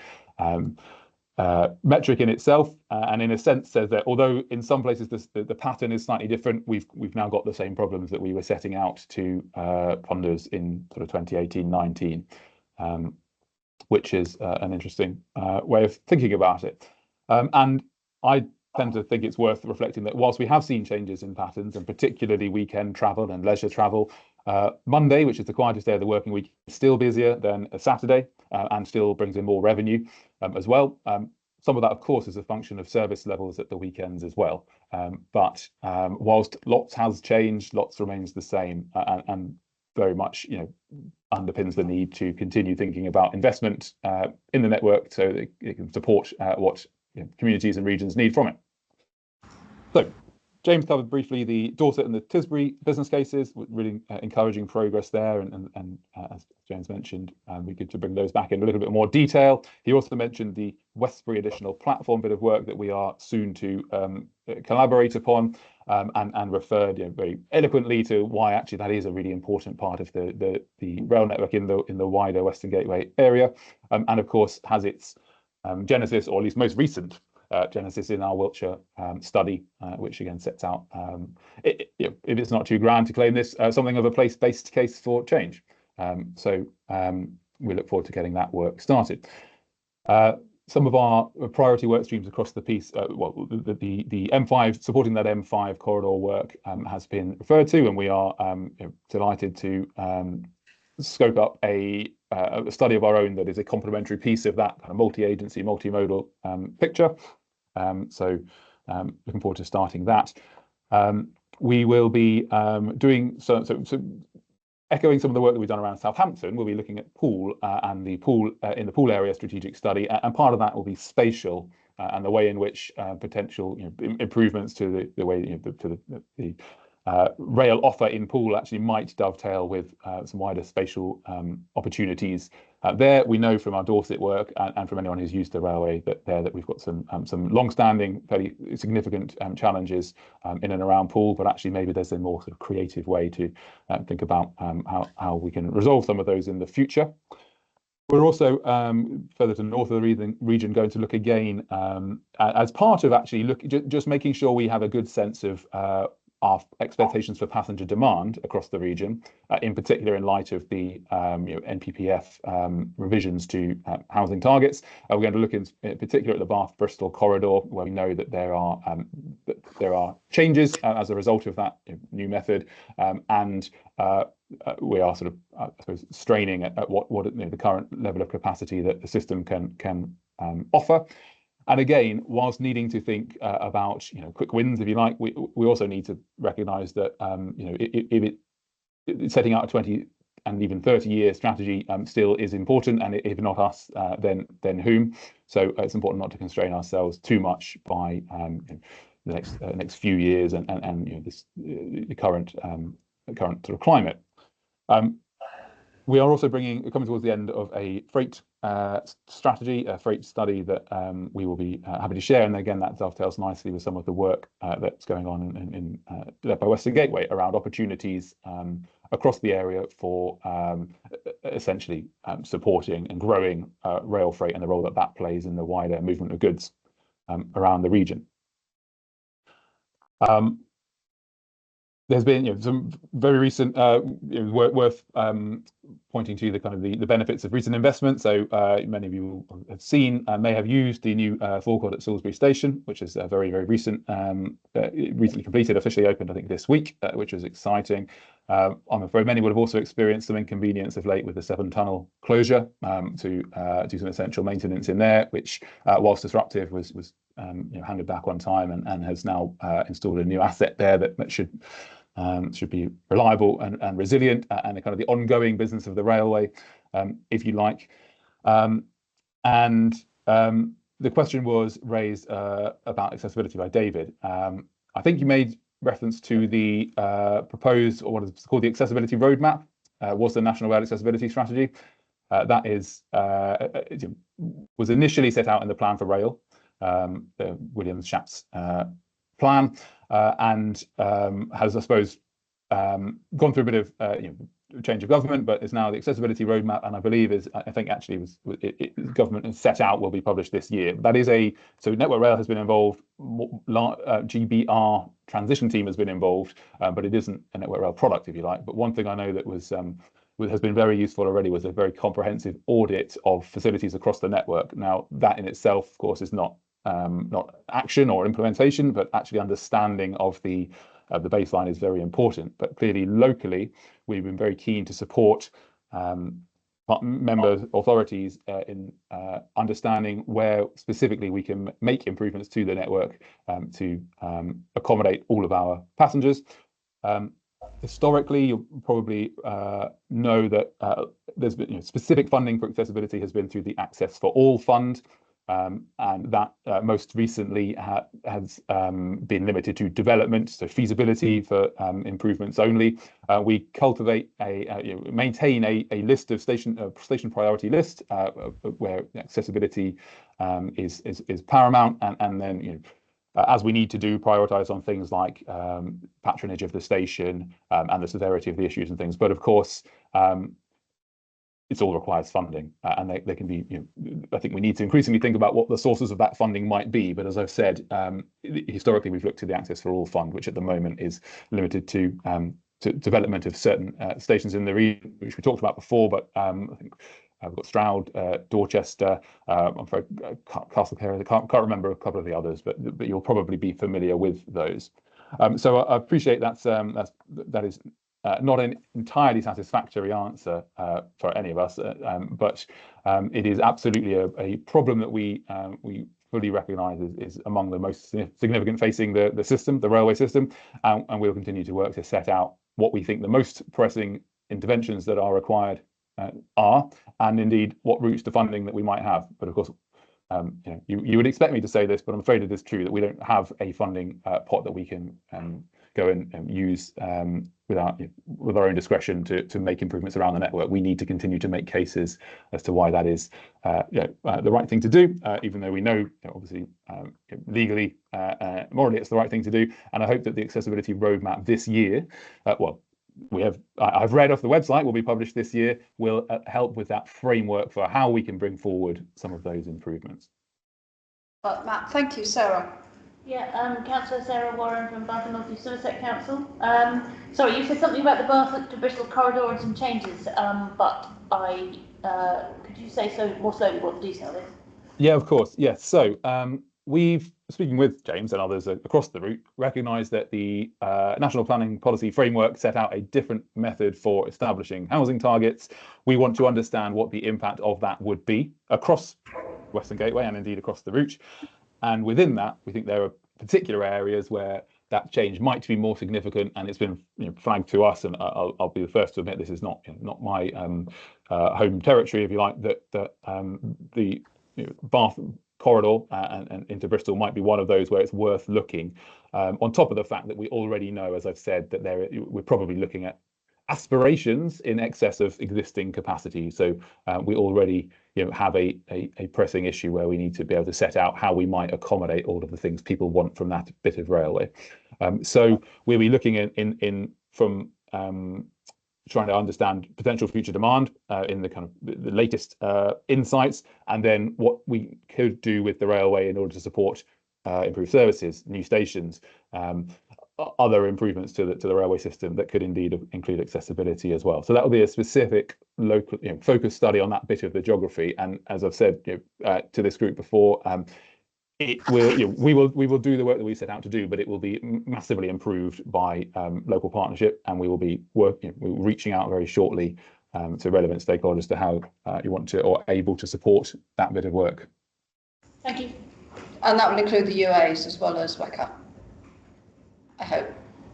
metric in itself, and in a sense says that although in some places the pattern is slightly different, we've now got the same problems that we were setting out to ponders in sort of 2018-19, which is an interesting way of thinking about it. And I tend to think it's worth reflecting that whilst we have seen changes in patterns, and particularly weekend travel and leisure travel, Monday, which is the quietest day of the working week, is still busier than a Saturday and still brings in more revenue as well. Some of that, of course, is a function of service levels at the weekends as well. But whilst lots has changed, lots remains the same, and very much, underpins the need to continue thinking about investment in the network so that it can support what communities and regions need from it. So James covered briefly the Dorset and the Tisbury business cases, really encouraging progress there. And as James mentioned, it'd be good to bring those back in a little bit more detail. He also mentioned the Westbury additional platform bit of work that we are soon to collaborate upon, and referred very eloquently to why actually that is a really important part of the rail network in the wider Western Gateway area, and of course has its genesis, or at least most recent genesis, in our Wiltshire study, which again sets out, if it's not too grand to claim this, something of a place-based case for change. So we look forward to getting that work started. Some of our priority work streams across the piece, the M5, supporting that M5 corridor work has been referred to, and we are delighted to scope up a study of our own that is a complementary piece of that kind of multi-agency, multimodal picture. So looking forward to starting that. We will be doing so echoing some of the work that we've done around Southampton. We'll be looking at Poole and the Poole in the Poole area strategic study, and part of that will be spatial and the way in which potential improvements to the way to the rail offer in Poole actually might dovetail with some wider spatial opportunities. There, we know from our Dorset work and from anyone who's used the railway that we've got some long-standing, fairly significant challenges in and around Poole, but actually maybe there's a more sort of creative way to think about how we can resolve some of those in the future. We're also further to the north of the region going to look again as part of actually just making sure we have a good sense of our expectations for passenger demand across the region, in particular in light of the NPPF revisions to housing targets. We're going to look in particular at the Bath-Bristol corridor, where we know that there are changes as a result of that new method, and we are sort of, I suppose, straining at what the current level of capacity that the system can offer. And again, whilst needing to think about quick wins, if you like, we also need to recognise that setting out a 20 and even 30-year strategy still is important, and if not us, then whom? So it's important not to constrain ourselves too much by the next few years and the current sort of climate. We are also coming towards the end of a freight strategy, a freight study that we will be happy to share. And again, that dovetails nicely with some of the work that's going on led by Western Gateway around opportunities across the area for essentially supporting and growing rail freight and the role that plays in the wider movement of goods around the region. There's been some very recent worth pointing to the benefits of recent investment. So many of you have seen may have used the new forecourt at Salisbury Station, which is very recent, recently completed, officially opened I think this week, which was exciting. I'm afraid many would have also experienced some inconvenience of late with the Severn Tunnel closure to do some essential maintenance in there, which whilst disruptive was handed back on time and has now installed a new asset there that should be reliable and resilient and the kind of the ongoing business of the railway, if you like. And the question was raised about accessibility by David. I think you made reference to the proposed, or what is called the accessibility roadmap, was the National Rail Accessibility Strategy. That was initially set out in the Plan for Rail, the Williams-Shapps plan, and has, I suppose, gone through a bit of change of government, but is now the accessibility roadmap, and I believe government has set out will be published this year. That is so Network Rail has been involved, GBR transition team has been involved, but it isn't a Network Rail product, if you like. But one thing I know that has been very useful already was a very comprehensive audit of facilities across the network. Now, that in itself, of course, is not action or implementation, but actually understanding of the baseline is very important. But clearly, locally, we've been very keen to support member authorities in understanding where specifically we can make improvements to the network to accommodate all of our passengers. Historically, you'll probably know that there's been specific funding for accessibility has been through the Access for All Fund. And that most recently has been limited to development, so feasibility for improvements only. We cultivate maintain a list of station priority list where accessibility is paramount, and then as we need to prioritise on things like patronage of the station and the severity of the issues and things. But of course, it all requires funding, and they can be. I think we need to increasingly think about what the sources of that funding might be. But as I've said, historically we've looked to the Access for All Fund, which at the moment is limited to development of certain stations in the region, which we talked about before. But I think we've got Stroud, Dorchester, I'm afraid Castleperry. I can't remember a couple of the others, but you'll probably be familiar with those. So I appreciate that is. Not an entirely satisfactory answer for any of us, but it is absolutely a problem that we fully recognise is among the most significant facing the system, the railway system, and we'll continue to work to set out what we think the most pressing interventions that are required are, and indeed what routes to funding that we might have. But of course, you would expect me to say this, but I'm afraid it is true that we don't have a funding pot that we can go and use with our own discretion to make improvements around the network. We need to continue to make cases as to why that is the right thing to do, even though we know, obviously legally, morally, it's the right thing to do. And I hope that the accessibility roadmap this year, I've read off the website, will be published this year, will help with that framework for how we can bring forward some of those improvements. Matt, thank you. Sarah. Yeah, Councillor Sarah Warren from Bath and North East Somerset Council. Sorry, you said something about the Bath to Bristol corridor and some changes, but could you say more slowly what the detail is? Yeah, of course. Yes. So we've, speaking with James and others across the route, recognised that the National Planning Policy Framework set out a different method for establishing housing targets. We want to understand what the impact of that would be across Western Gateway and indeed across the route. And within that, we think there are particular areas where that change might be more significant, and it's been flagged to us. And I'll be the first to admit this is not my home territory, if you like. That the Bath corridor and into Bristol might be one of those where it's worth looking. On top of the fact that we already know, as I've said, that we're probably looking at aspirations in excess of existing capacity. So we already have a pressing issue where we need to be able to set out how we might accommodate all of the things people want from that bit of railway. So we'll be looking from trying to understand potential future demand in the kind of the latest insights, and then what we could do with the railway in order to support improved services, new stations, other improvements to the railway system that could indeed include accessibility as well. So that will be a specific local focus study on that bit of the geography. And as I've said to this group before, we will do the work that we set out to do, but it will be massively improved by local partnership, and we will be reaching out very shortly to relevant stakeholders to how you want to or able to support that bit of work. Thank you. And that will include the UAs as well as WECA, I hope.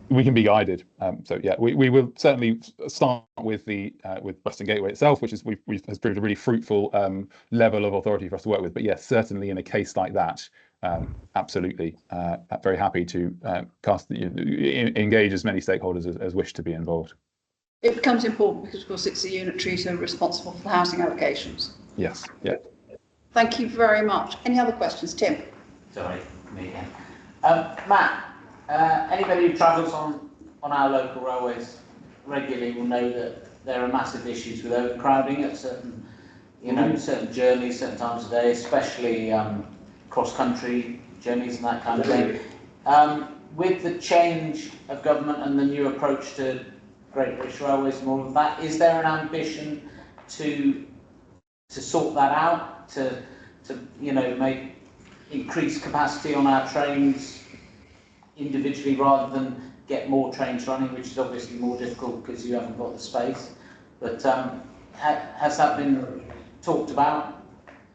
We can be guided. So yeah, we will certainly start with with Western Gateway itself, which has proved a really fruitful level of authority for us to work with. But yes, certainly in a case like that, absolutely, very happy to engage as many stakeholders as wish to be involved. It becomes important because, of course, it's the unitary who are responsible for the housing allocations. Yes. Yeah. Thank you very much. Any other questions, Tim? Sorry, me again. Matt. Anybody who travels on our local railways regularly will know that there are massive issues with overcrowding at certain journeys, certain times of day, especially cross-country journeys and that kind of thing. With the change of government and the new approach to Great British Railways and all of that, is there an ambition to sort that out, to increase capacity on our trains individually rather than get more trains running, which is obviously more difficult because you haven't got the space? But has that been talked about?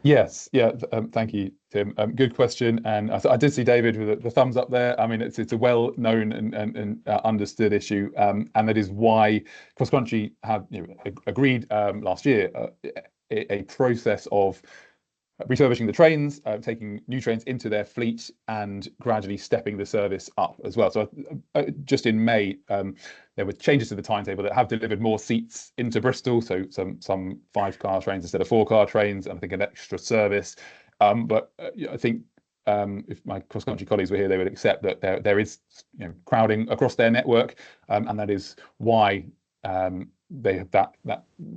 Yes, yeah, thank you, Tim. Good question. And I did see David with the thumbs up there. I mean, it's a well-known and understood issue, and that is why Cross Country have agreed last year a process of refurbishing the trains, taking new trains into their fleet, and gradually stepping the service up as well. So just in May, there were changes to the timetable that have delivered more seats into Bristol. So some 5-car trains instead of 4-car trains, and I think an extra service. But I think if my cross-country colleagues were here, they would accept that there is crowding across their network, and that is why they have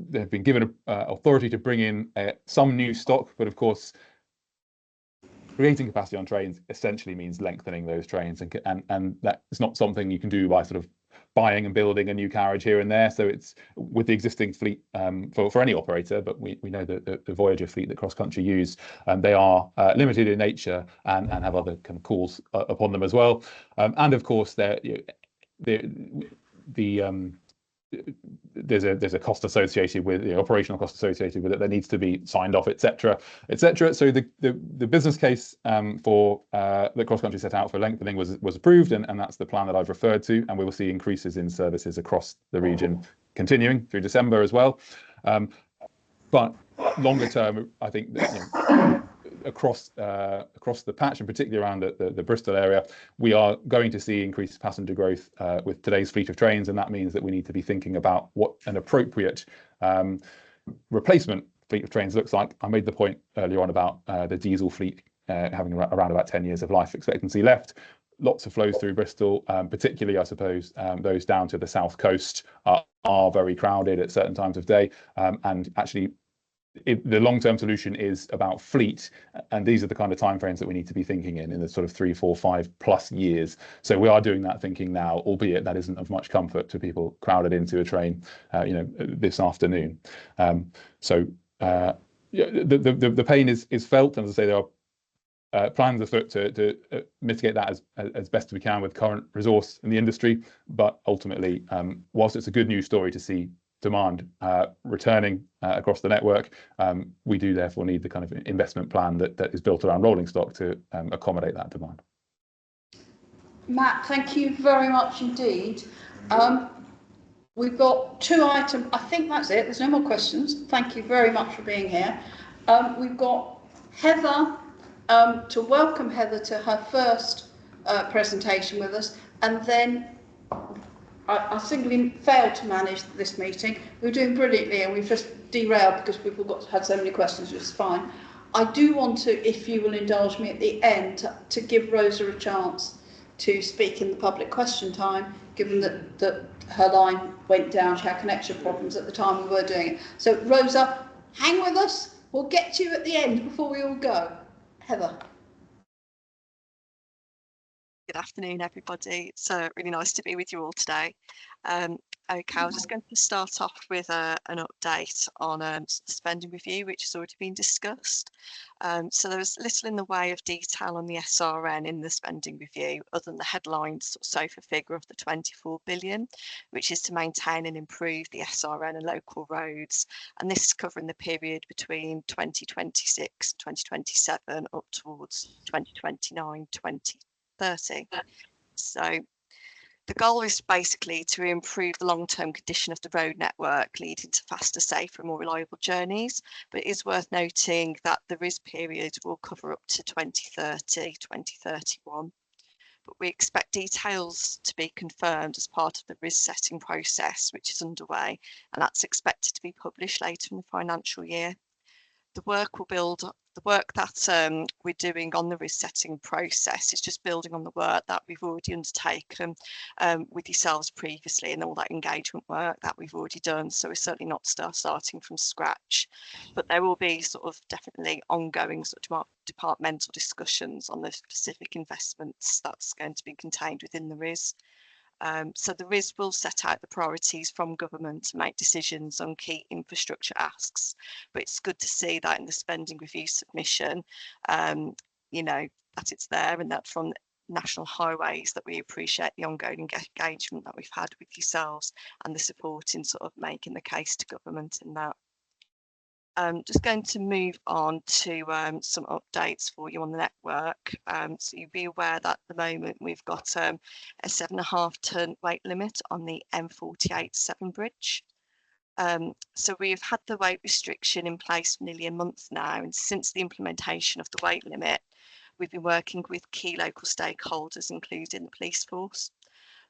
they've been given authority to bring in some new stock, but of course creating capacity on trains essentially means lengthening those trains, and that is not something you can do by sort of buying and building a new carriage here and there. So it's with the existing fleet for any operator, but we know that the Voyager fleet that Cross Country use, they are limited in nature and have other kind of calls upon them as well. And of course there's a cost associated with the operational cost associated with it that needs to be signed off, etc. So the business case for that Cross Country set out for lengthening was approved, and that's the plan that I've referred to, and we will see increases in services across the region continuing through December as well. But longer term, I think that across the patch, and particularly around the Bristol area, we are going to see increased passenger growth with today's fleet of trains, and that means that we need to be thinking about what an appropriate replacement fleet of trains looks like. I made the point earlier on about the diesel fleet having around about 10 years of life expectancy left. Lots of flows through Bristol, particularly, I suppose, those down to the south coast are very crowded at certain times of day, and actually the long-term solution is about fleet, and these are the kind of timeframes that we need to be thinking in the sort of 3, 4, 5+ years. So we are doing that thinking now, albeit that isn't of much comfort to people crowded into a train, this afternoon. The pain is felt, and as I say, there are plans afoot to mitigate that as best we can with current resource in the industry. But ultimately, whilst it's a good news story to see demand returning across the network, we do therefore need the kind of investment plan that is built around rolling stock to accommodate that demand. Matt, thank you very much indeed. We've got 2 items. I think that's it. There's no more questions. Thank you very much for being here. We've got Heather, to welcome Heather to her first presentation with us, and then I simply failed to manage this meeting. We were doing brilliantly and we've just derailed because we've all had so many questions, which is fine. I do want to, if you will indulge me at the end, to give Rosa a chance to speak in the public question time, given that her line went down, she had connection problems at the time we were doing it. So Rosa, hang with us, we'll get to you at the end before we all go. Heather. Good afternoon, everybody. It's really nice to be with you all today. Okay, I was just going to start off with an update on the spending review, which has already been discussed. So there was little in the way of detail on the SRN in the spending review, other than the headline SOFA figure of the 24 billion, which is to maintain and improve the SRN and local roads. And this is covering the period between 2026 and 2027 up towards 2029, 2030. So the goal is basically to improve the long-term condition of the road network, leading to faster, safer and more reliable journeys. But it is worth noting that the RIS period will cover up to 2030, 2031. But we expect details to be confirmed as part of the RIS setting process, which is underway, and that's expected to be published later in the financial year. The work that we're doing on the RIS setting process is just building on the work that we've already undertaken with yourselves previously, and all that engagement work that we've already done. So we're certainly not starting from scratch, but there will be sort of definitely ongoing sort of departmental discussions on the specific investments that's going to be contained within the RIS. So the RIS will set out the priorities from government to make decisions on key infrastructure asks, but it's good to see that in the spending review submission, that it's there, and that from National Highways that we appreciate the ongoing engagement that we've had with yourselves and the support in sort of making the case to government in that. Just going to move on to some updates for you on the network. So you'll be aware that at the moment we've got a 7.5 tonne weight limit on the M48 Severn Bridge. So we've had the weight restriction in place for nearly a month now, and since the implementation of the weight limit, we've been working with key local stakeholders, including the police force.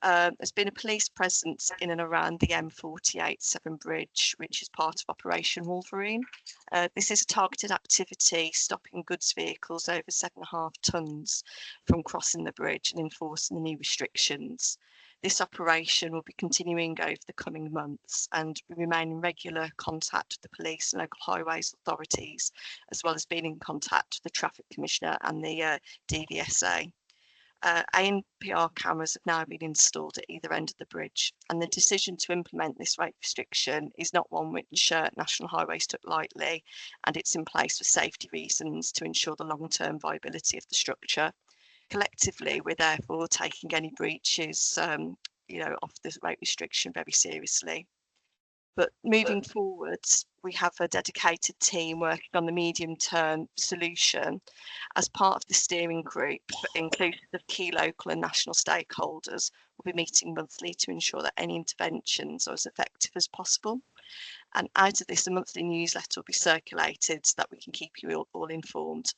There's been a police presence in and around the M48 Severn Bridge, which is part of Operation Wolverine. This is a targeted activity stopping goods vehicles over 7.5 tonnes from crossing the bridge and enforcing the new restrictions. This operation will be continuing over the coming months, and we remain in regular contact with the police and local highways authorities, as well as being in contact with the Traffic Commissioner and the DVSA. ANPR cameras have now been installed at either end of the bridge, and the decision to implement this weight restriction is not one which National Highways took lightly, and it's in place for safety reasons to ensure the long-term viability of the structure. Collectively, we're therefore taking any breaches of this weight restriction very seriously. But moving forwards, we have a dedicated team working on the medium-term solution as part of the steering group, inclusive of key local and national stakeholders. We'll be meeting monthly to ensure that any interventions are as effective as possible. And out of this, a monthly newsletter will be circulated so that we can keep you all informed.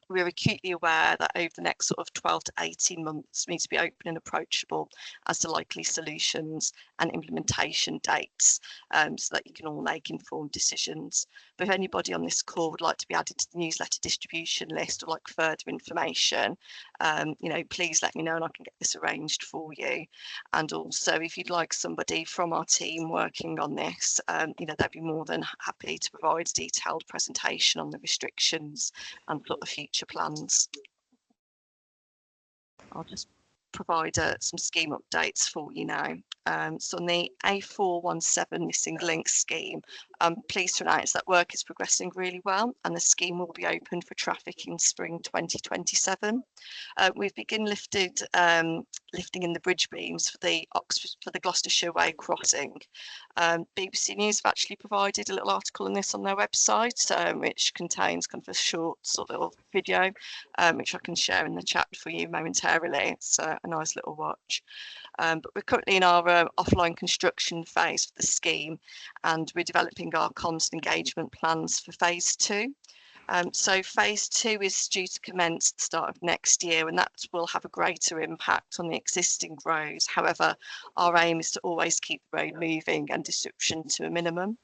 we're acutely aware that over the next sort of 12 to 18 months we need to be open and approachable as to likely solutions and implementation dates, so that you can all make informed decisions. But if anybody on this call would like to be added to the newsletter distribution list or like further information, you know, please let me know and I can get this arranged for you. And also, if you'd like somebody from our team working on this, you know, they'd be more than happy to provide a detailed presentation on the restrictions and plot the future plans. I'll just provide some scheme updates for you now. So on the A417 missing link scheme, I'm pleased to announce that work is progressing really well and the scheme will be open for traffic in spring 2027. We've begun lifting in the bridge beams for the Gloucestershire Way crossing. BBC News have actually provided a little article on this on their website, which contains kind of a short sort of video, which I can share in the chat for you momentarily. It's a nice little watch. But we're currently in our offline construction phase for the scheme, and we're developing our comms and engagement plans for phase 2. So phase 2 is due to commence at the start of next year, and that will have a greater impact on the existing roads. However, our aim is to always keep the road moving and disruption to a minimum.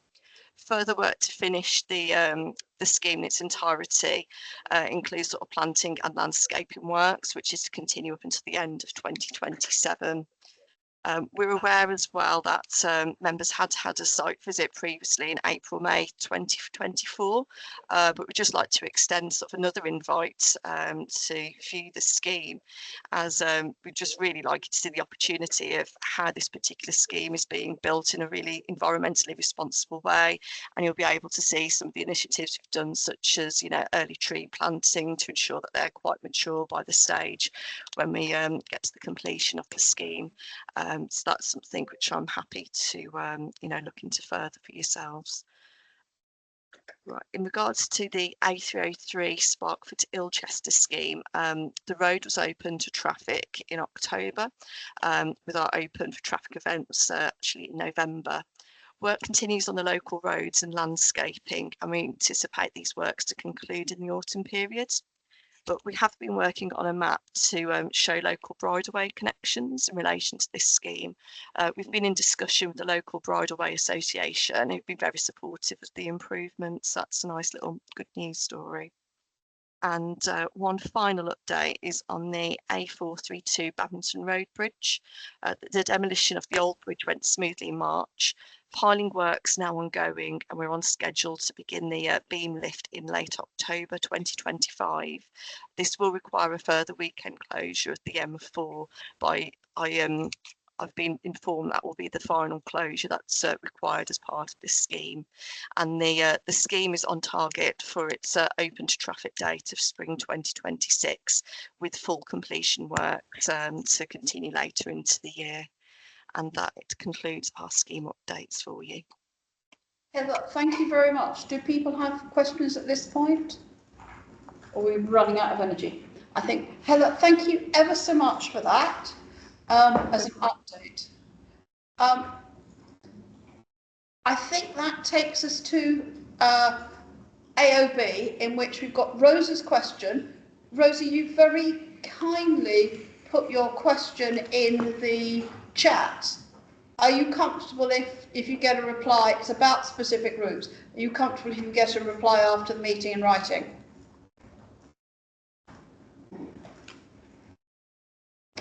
Further work to finish the scheme in its entirety includes sort of planting and landscaping works, which is to continue up until the end of 2027. We're aware as well that members had had a site visit previously in April, May 2024, but we'd just like to extend sort of another invite to view the scheme, as we'd just really like you to see the opportunity of how this particular scheme is being built in a really environmentally responsible way, and you'll be able to see some of the initiatives we've done, such as, you know, early tree planting to ensure that they're quite mature by the stage when we get to the completion of the scheme. So that's something which I'm happy to, you know, look into further for yourselves. Right, in regards to the A303 Sparkford to Ilchester scheme, the road was open to traffic in October, with our open for traffic events actually in November. Work continues on the local roads and landscaping, and we anticipate these works to conclude in the autumn period. But we have been working on a map to show local bridleway connections in relation to this scheme. We've been in discussion with the local bridleway association, who've been very supportive of the improvements. That's a nice little good news story. And one final update is on the A432 Badminton Road Bridge. The demolition of the old bridge went smoothly in March. Piling works now ongoing, and we're on schedule to begin the beam lift in late October 2025. This will require a further weekend closure of the M4 by I've been informed that will be the final closure that's required as part of this scheme, and the scheme is on target for its open to traffic date of spring 2026, with full completion work to continue later into the year. And that concludes our scheme updates for you. Heather, thank you very much. Do people have questions at this point? Or are we running out of energy? I think, Heather, thank you ever so much for that as an update. I think that takes us to AOB, in which we've got Rosa's question. Rosa, you very kindly put your question in the chat. Are you comfortable if you get a reply? It's about specific routes. Are you comfortable if you get a reply after the meeting in writing?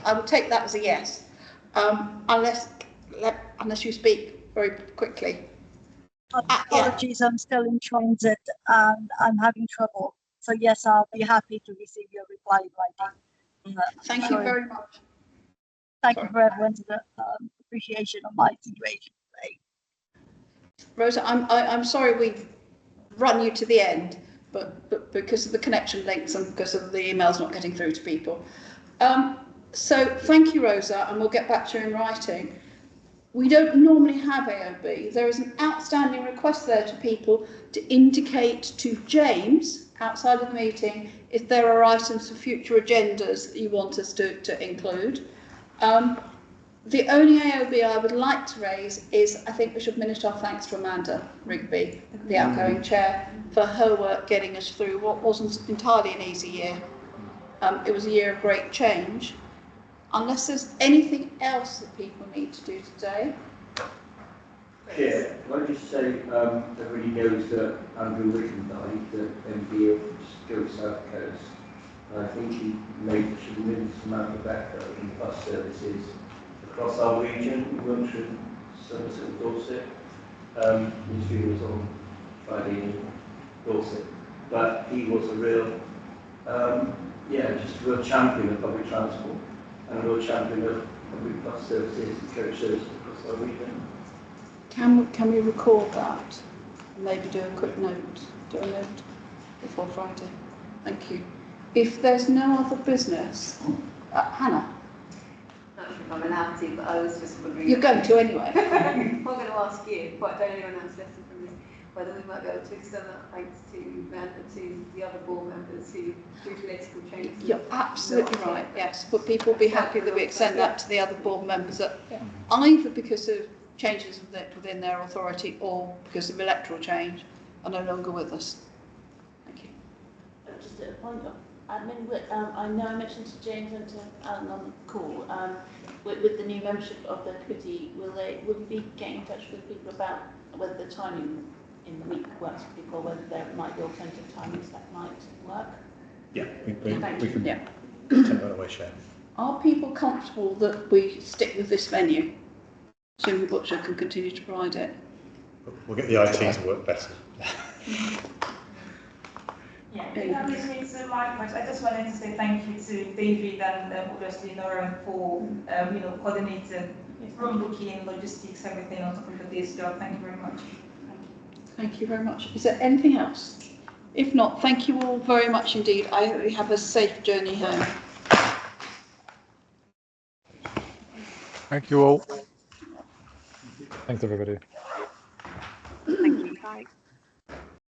I will take that as a yes, unless you speak very quickly. Apologies, yeah. I'm still in transit and I'm having trouble. So yes, I'll be happy to receive your reply in writing. Thank you very much. Thank you for everyone's appreciation of my situation today. Rosa, I'm sorry we've run you to the end, but because of the connection links and because of the emails not getting through to people. So thank you, Rosa, and we'll get back to you in writing. We don't normally have AOB. There is an outstanding request there to people to indicate to James outside of the meeting if there are items for future agendas that you want us to include. The only AOB I would like to raise is I think we should minister our thanks to Amanda Rigby, the outgoing chair, for her work getting us through what wasn't entirely an easy year. It was a year of great change. Unless there's anything else that people need to do today. Yeah, can I just say, everybody knows that Andrew Wickham died, the MD of Skills South Coast. I think he made a tremendous amount of effort in bus services across our region, Wiltshire, Somerset and Dorset. His funeral was on Friday in Dorset. But he was a real, just a real champion of public transport and a real champion of public bus services and coach services across our region. Can we record that? Maybe do a quick note, before Friday. Thank you. If there's no other business, Hannah. Not sure if I'm allowed to, but I was just wondering. You're going to anyway. I'm going to ask you, but I don't know anyone else listening from this, whether we might be able to extend that thanks to the other board members who, through political changes. You're absolutely right, yes. But people will be happy that we extend that to the other board members, either because of changes within their authority or because of electoral change are no longer with us. Thank you. Just a point of admin, I know I mentioned to James and to Alan on the call, with the new membership of the committee, will we be getting in touch with people about whether the timing in the week works for people, whether there might be alternative timings that might work? Yeah, we can take that away, Chair. Are people comfortable that we stick with this venue? Assuming Butcher can continue to provide it. We'll get the IT to work better. Yeah, that leads me to my question. I just wanted to say thank you to David and obviously Nora for coordinating room booking, logistics, everything on top of this job. Thank you very much. Thank you very much. Is there anything else? If not, thank you all very much indeed. I hope you have a safe journey home. Thank you all. Thanks, everybody. Thank you. Bye.